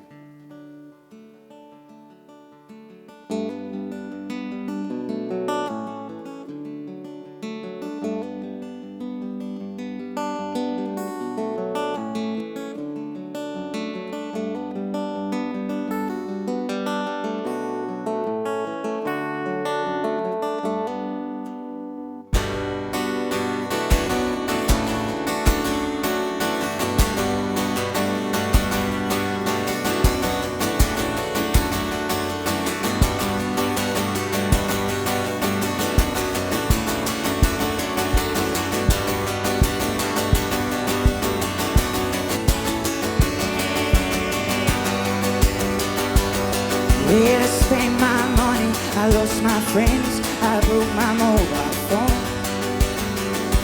Where I spent my money, I lost my friends, I broke my mobile phone.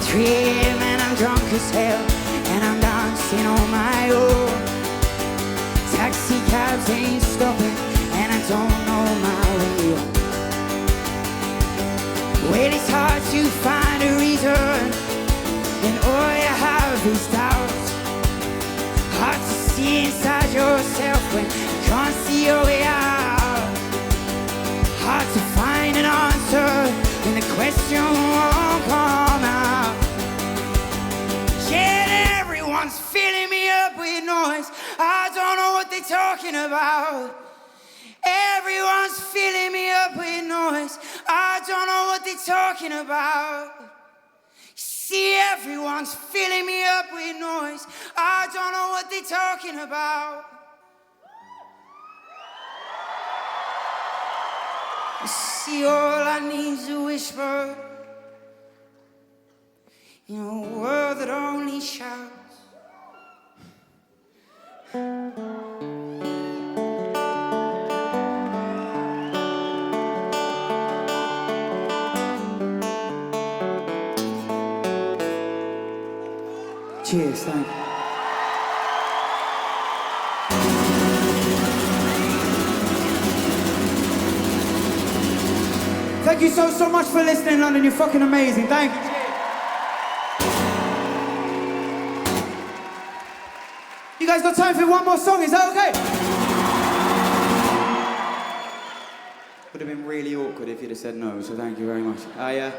3 a.m. and I'm drunk as hell, and I'm dancing on my own. Taxi cabs ain't stopping, and I don't know my way home. Well, it's hard to find a reason when all you have is doubts. Hard to see inside yourself when you can't see your way out. Hard to find an answer when the question won't come out. Yet everyone's filling me up with noise. I don't know what they're talking about. Everyone's filling me up with noise. I don't know what they're talking about. See, everyone's filling me up with noise. I don't know what they're talking about. See, all I need is a whisper in a world that only shouts. Cheers, thank you. Thank you so much for listening, London. You're fucking amazing. Thank you. You guys got time for one more song? Is that okay? Would have been really awkward if you'd have said no, so thank you very much. I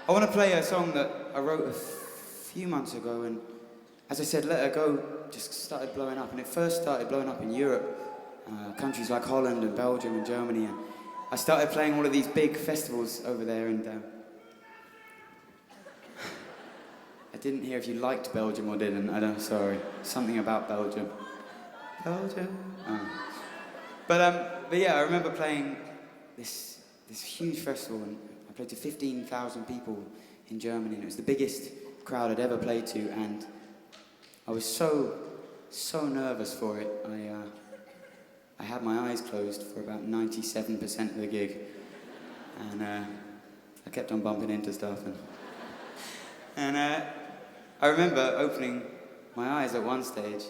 want to play a song that I wrote a few months ago, and as I said, Let Her Go just started blowing up, and it first started blowing up in Europe, countries like Holland and Belgium and Germany, and I started playing all of these big festivals over there, and I didn't hear if you liked Belgium or didn't. I don't. Sorry. Something about Belgium. Belgium. Oh. But yeah, I remember playing this huge festival, and I played to 15,000 people in Germany, and it was the biggest crowd I'd ever played to, and I was so nervous for it. I had my eyes closed for about 97% of the gig, and I kept on bumping into stuff, and I remember opening my eyes at one stage,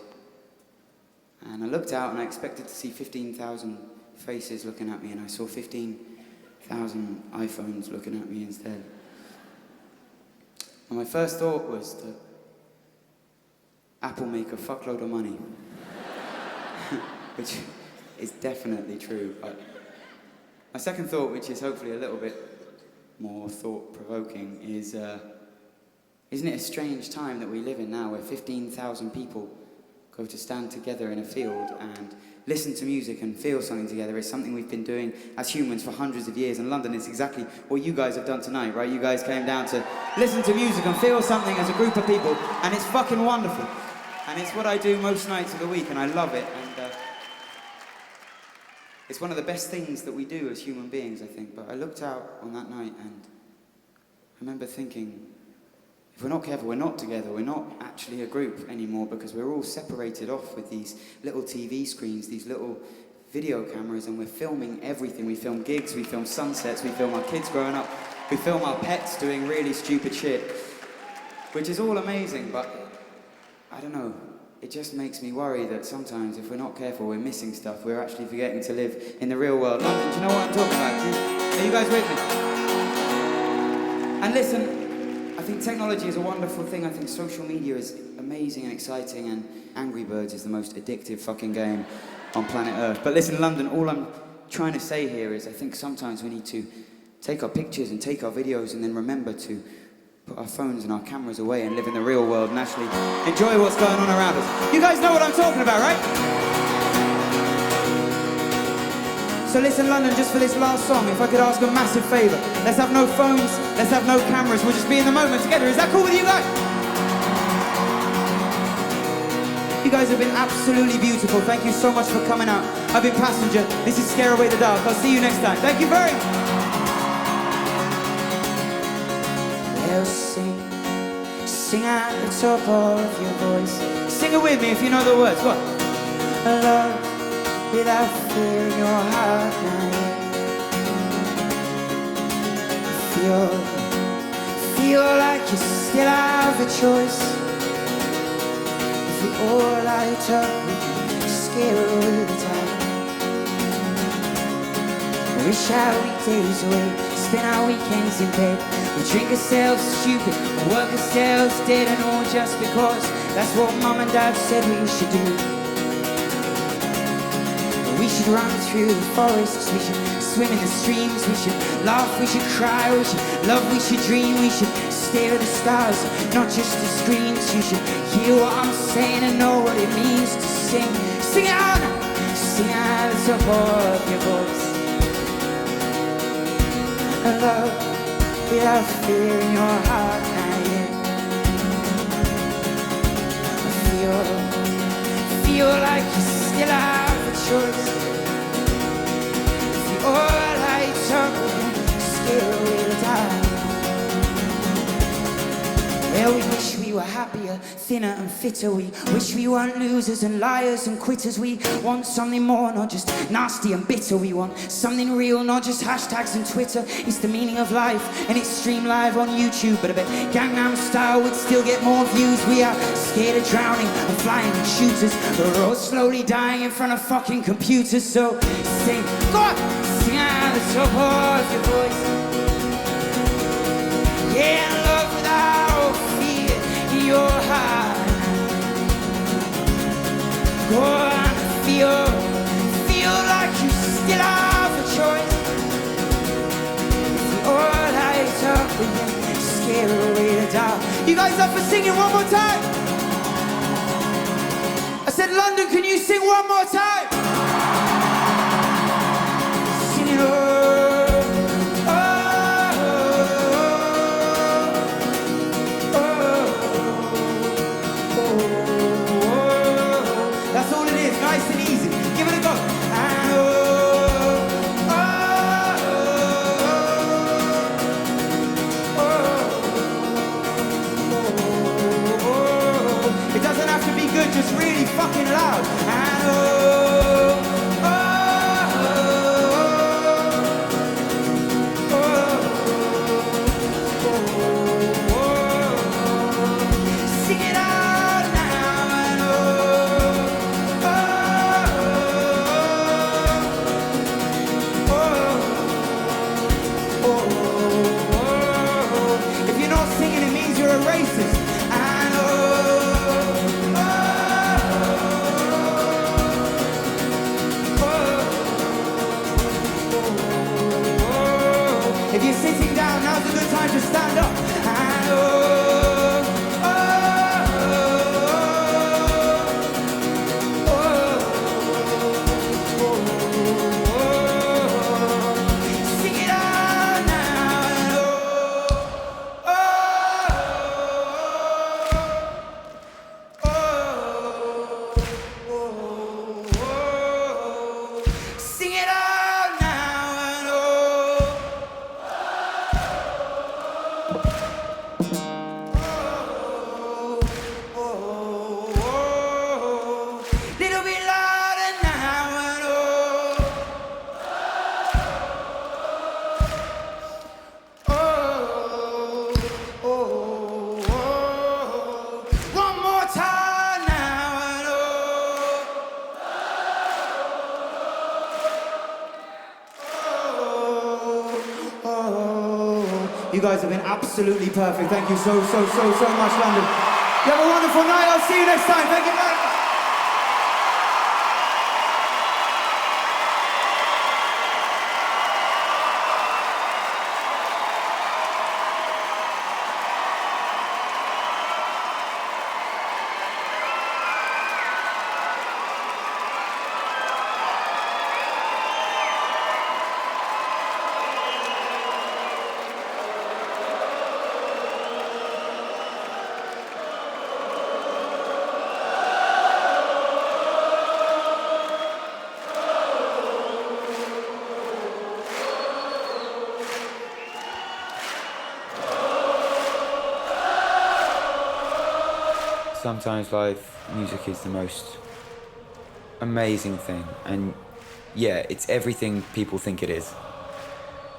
and I looked out and I expected to see 15,000 faces looking at me, and I saw 15,000 iPhones looking at me instead. And my first thought was that Apple make a fuckload of money, which is definitely true. But my second thought, which is hopefully a little bit more thought-provoking, is isn't it a strange time that we live in now, where 15,000 people go to stand together in a field and listen to music and feel something together? It's something we've been doing as humans for hundreds of years, and London is exactly what you guys have done tonight, right? You guys came down to listen to music and feel something as a group of people, and it's fucking wonderful. And it's what I do most nights of the week, and I love it, and it's one of the best things that we do as human beings, I think. But I looked out on that night, and I remember thinking, if we're not careful, we're not together, we're not actually a group anymore, because we're all separated off with these little TV screens, these little video cameras, and we're filming everything. We film gigs, we film sunsets, we film our kids growing up, we film our pets doing really stupid shit, which is all amazing, but I don't know, it just makes me worry that sometimes if we're not careful, we're missing stuff, we're actually forgetting to live in the real world. London, do you know what I'm talking about? Are you guys with me? And listen, I think technology is a wonderful thing. I think social media is amazing and exciting, and Angry Birds is the most addictive fucking game on planet Earth. But listen, London, all I'm trying to say here is I think sometimes we need to take our pictures and take our videos and then remember to put our phones and our cameras away and live in the real world and actually enjoy what's going on around us. You guys know what I'm talking about, right? So listen, London, just for this last song, if I could ask a massive favour, let's have no phones, let's have no cameras, we'll just be in the moment together. Is that cool with you guys? You guys have been absolutely beautiful. Thank you so much for coming out. I've been Passenger. This is Scare Away the Dark. I'll see you next time. Thank you very much. They'll sing at the top of your voice. Sing it with me if you know the words. What? Love without fear in your heart now. Feel like you still have a choice. If we all light up, we can scare away the time. We wish our weekdays away, spend our weekends in bed. We drink ourselves stupid, we work ourselves dead, and all just because that's what Mum and Dad said we should do. We should run through the forests, we should swim in the streams, we should laugh, we should cry, we should love, we should dream, we should stare at the stars, not just the screens. You should hear what I'm saying and know what it means to sing. Sing it out now, sing out the top of your voice. And love without fear in your heart now, yeah. Feel like you still have a choice. If you all light up, scare away the time. Well, we wish we were happier, thinner and fitter. We wish we weren't losers and liars and quitters. We want something more, not just nasty and bitter. We want something real, not just hashtags and Twitter. It's the meaning of life, and it's streamed live on YouTube. But I bet Gangnam Style would still get more views. We are scared of drowning and flying shooters. We're all slowly dying in front of fucking computers. So sing, go on, sing out the top of your voice. Yeah, love without fear in your heart. Oh, I feel like you still have a choice. If the oil lights up and then scare away the dark. You guys up for singing one more time? I said, London, can you sing one more time? Sing it all. That's all it is, nice and easy. Give it a go. And it doesn't have to be good, just really fucking loud. And sing it out now. And if you're not singing, it means you're a racist. And if you're sitting down, now's a good time to stand up. And sing it out now. Sing it out now. Little bit louder now. One more time now. You guys have been absolutely perfect. Thank you so much, London. You have a wonderful night. I'll see you next time. Thank you very much. Sometimes live music is the most amazing thing, and yeah, it's everything people think it is.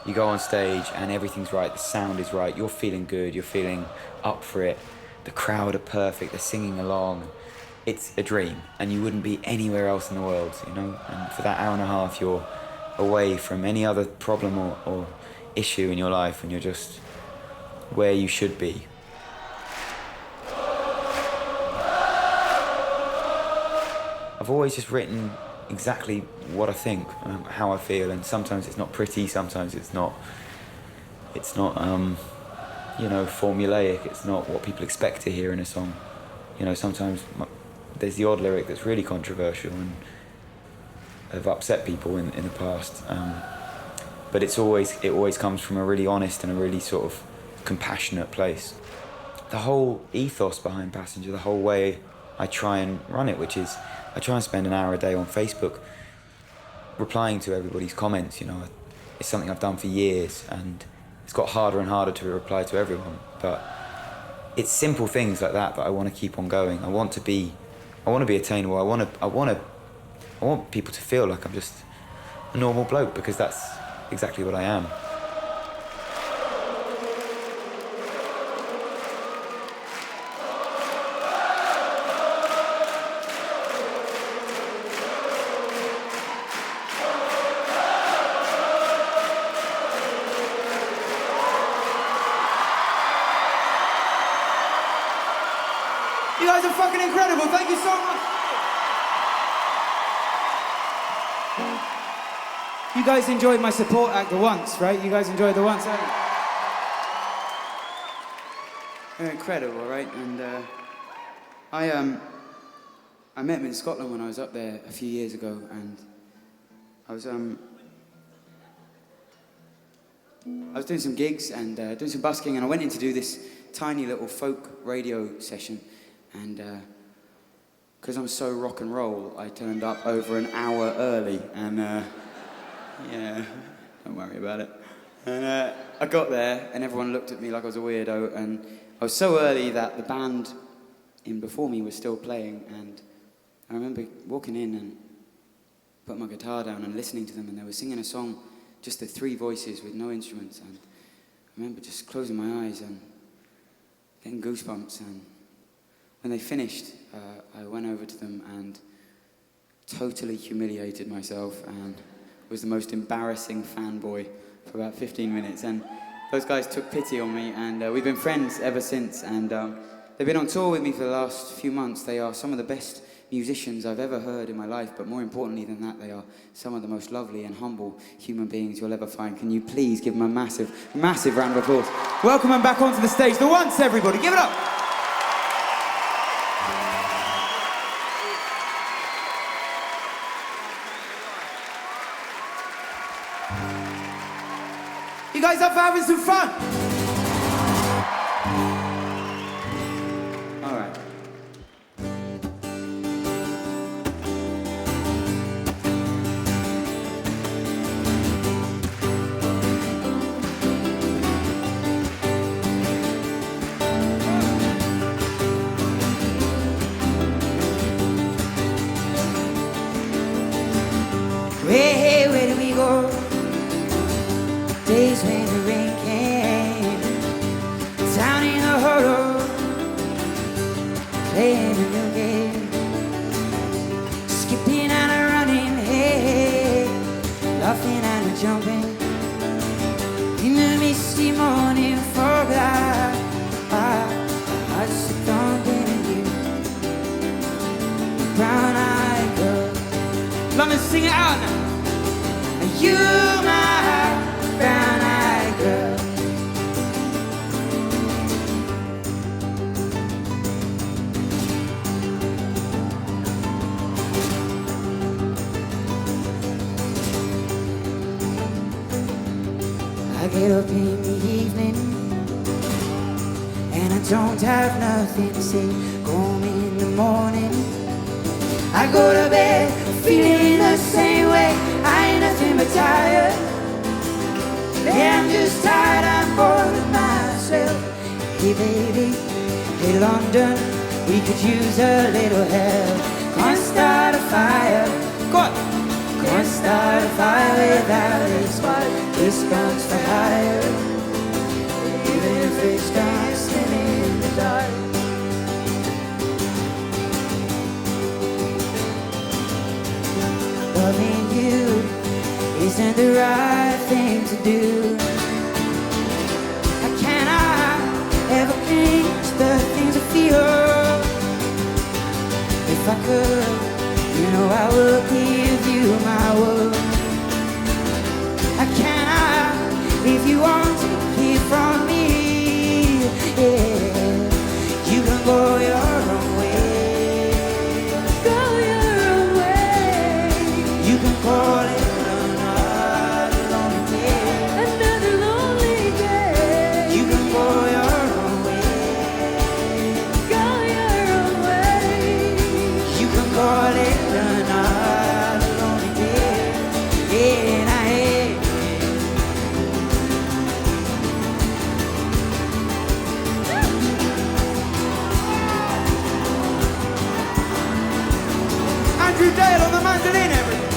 You go on stage and everything's right, the sound is right, you're feeling good, you're feeling up for it, the crowd are perfect, they're singing along. It's a dream, and you wouldn't be anywhere else in the world, you know? And for that hour and a half, you're away from any other problem or issue in your life, and you're just where you should be. I've always just written exactly what I think, how I feel, and sometimes it's not pretty, sometimes it's not formulaic, it's not what people expect to hear in a song. You know, sometimes there's the odd lyric that's really controversial and have upset people in the past, but it always comes from a really honest and a really sort of compassionate place. The whole ethos behind Passenger, the whole way I try and run it, which is I try and spend an hour a day on Facebook replying to everybody's comments, you know. It's something I've done for years, and it's got harder and harder to reply to everyone, but it's simple things like that I want to keep on going. I want to be attainable. I want people to feel like I'm just a normal bloke, because that's exactly what I am. You guys are fucking incredible. Thank you so much. You guys enjoyed my support act the once, right? You guys enjoyed the once, haven't you? They're incredible, right? And I met them in Scotland when I was up there a few years ago, and I was doing some gigs and doing some busking, and I went in to do this tiny little folk radio session, and because I'm so rock and roll, I turned up over an hour early, and yeah, don't worry about it. And I got there, and everyone looked at me like I was a weirdo, and I was so early that the band in before me was still playing, and I remember walking in and putting my guitar down and listening to them, and they were singing a song, just the three voices with no instruments, and I remember just closing my eyes and getting goosebumps, and when they finished, I went over to them and totally humiliated myself and was the most embarrassing fanboy for about 15 minutes, and those guys took pity on me, and we've been friends ever since, and they've been on tour with me for the last few months. They are some of the best musicians I've ever heard in my life, but more importantly than that, they are some of the most lovely and humble human beings you'll ever find. Can you please give them a massive, massive round of applause? Welcome them back onto the stage. The once, everybody, give it up! You guys up for having some fun? All right. Hey, where do we go? Days when the rain came down in the hollow, playing a new game, skipping and running, hey, laughing and jumping in the misty morning fog. I just thumping in you, brown-eyed girl. London, sing it out now. You, my brown-eyed girl. I get up in the evening and I don't have nothing to say. Go home in the morning, I go to bed feeling the same way. I ain't nothing but tired. Yeah, I'm just tired, I'm bored with myself. Hey baby, hey London, we could use a little help. Can't start a fire, Go on. can't start a fire without a spark. This gun's for hire, even if it's dancing in the dark. Loving you isn't the right thing to do. How can I ever change the things I feel? If I could, you know I would give you my word. How can I, if you want to hear from me? Yeah, you can go your own way. Go your own way. You can call it another lonely day. Another lonely day. You can go your own way. Go your own way. You can call it another lonely day. Yeah, and I hate. Andrew Dale on the mandolin, everyone.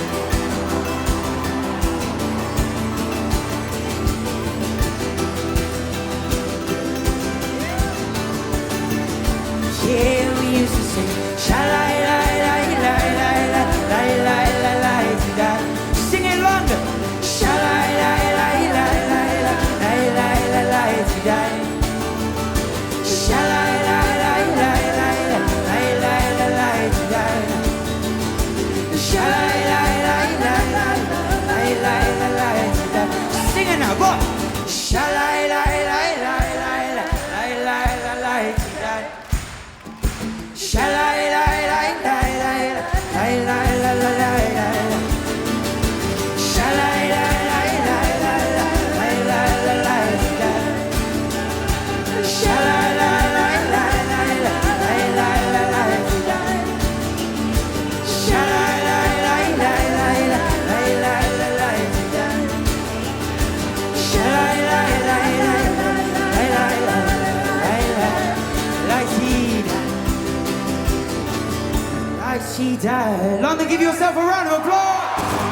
applause!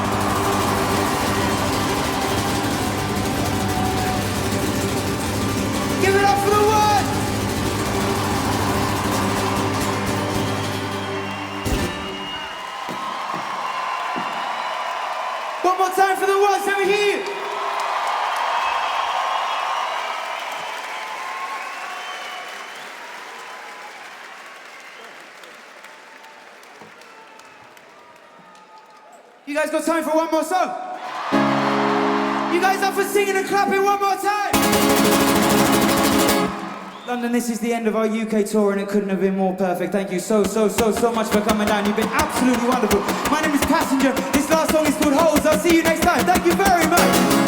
Give it up for the one! One more time for the ones over here! You guys got time for one more song? You guys up for singing and clapping one more time? London, this is the end of our UK tour and it couldn't have been more perfect. Thank you so much for coming down. You've been absolutely wonderful. My name is Passenger. This last song is called Holes. I'll see you next time. Thank you very much.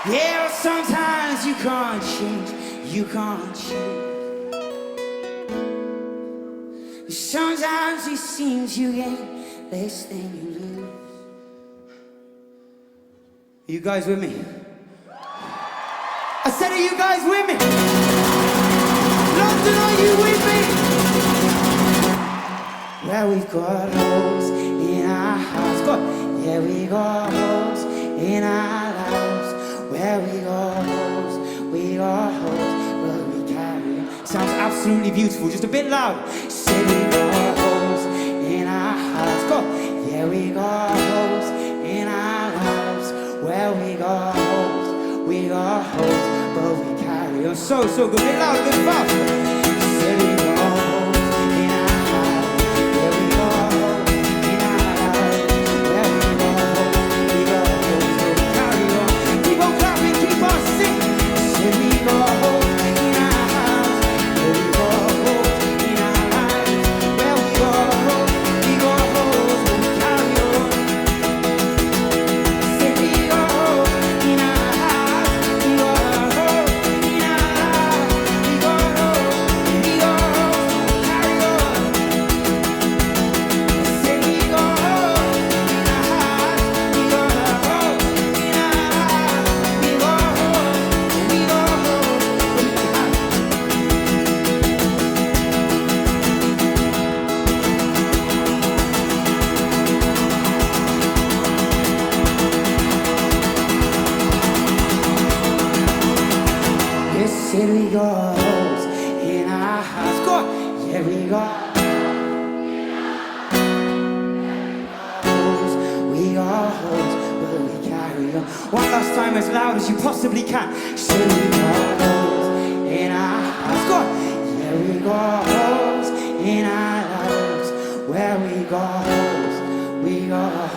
Yeah, sometimes you can't change, you can't change. Sometimes it seems you gain less than you lose. Are you guys with me? I said, are you guys with me? London, are you with me? Well, we've got holes in our hearts. God, yeah, we got holes in our lives. Where we got holes, but we carry on. Sounds absolutely beautiful, just a bit loud. Say we got holes in our hearts. Go, yeah, we got holes in our lives. Where we got holes, but we carry on. So good, a bit louder, a bit faster. Say we got holes in our hearts. Yeah, we got holes in our lives. Where we got holes, but we carry on. Keep on clapping, keep on singing. Say we got holes in our hearts. Yeah, we got holes in our lives. Where we got holes, but we carry on. Say we got holes in our hearts. We got holes in our lives. We got holes, but we carry on. Say we got holes in our hearts. We got holes in our lives. We got holes, but we Yes, said we got holes in our hearts. Go on. Yeah, we got holes. We got holes, but we carry on. One last time, as loud as you possibly can. Say we got holes in our hearts. Go on. Yeah, we got holes in our lives. Where we got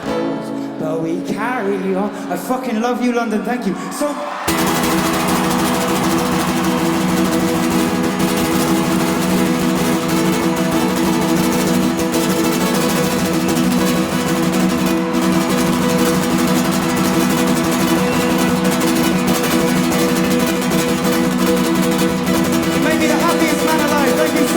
holes, but we carry on. I fucking love you, London. Thank you. So. You made me the happiest man alive. Thank you so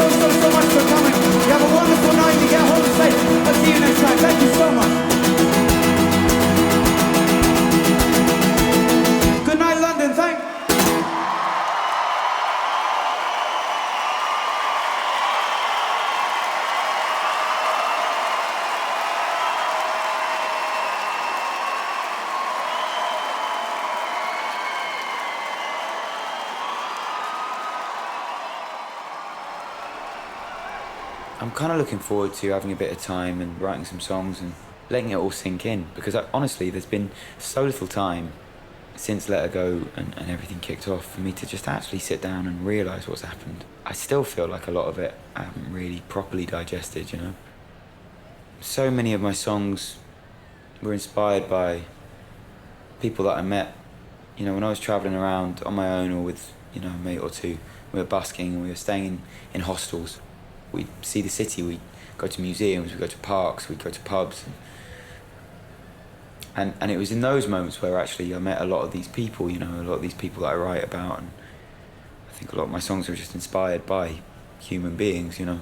I'm kind of looking forward to having a bit of time and writing some songs and letting it all sink in, because honestly, there's been so little time since Let Her Go and everything kicked off for me to just actually sit down and realise what's happened. I still feel like a lot of it I haven't really properly digested, you know? So many of my songs were inspired by people that I met, you know, when I was travelling around on my own or with, you know, a mate or two. We were busking and we were staying in hostels. We'd see the city, we'd go to museums, we'd go to parks, we'd go to pubs. And it was in those moments where actually I met a lot of these people, you know, a lot of these people that I write about. And I think a lot of my songs are just inspired by human beings, you know,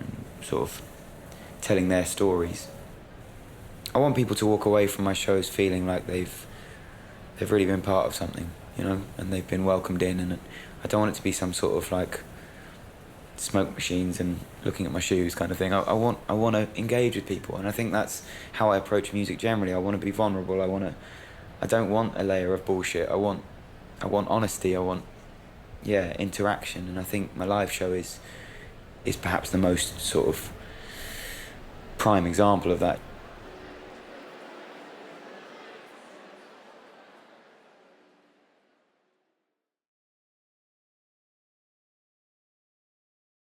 and sort of telling their stories. I want people to walk away from my shows feeling like they've really been part of something, you know, and they've been welcomed in. And I don't want it to be some sort of like smoke machines and looking at my shoes kind of thing. I want to engage with people, and I think that's how I approach music generally. I want to be vulnerable. I don't want a layer of bullshit. I want honesty. I want interaction, and I think my live show is perhaps the most sort of prime example of that.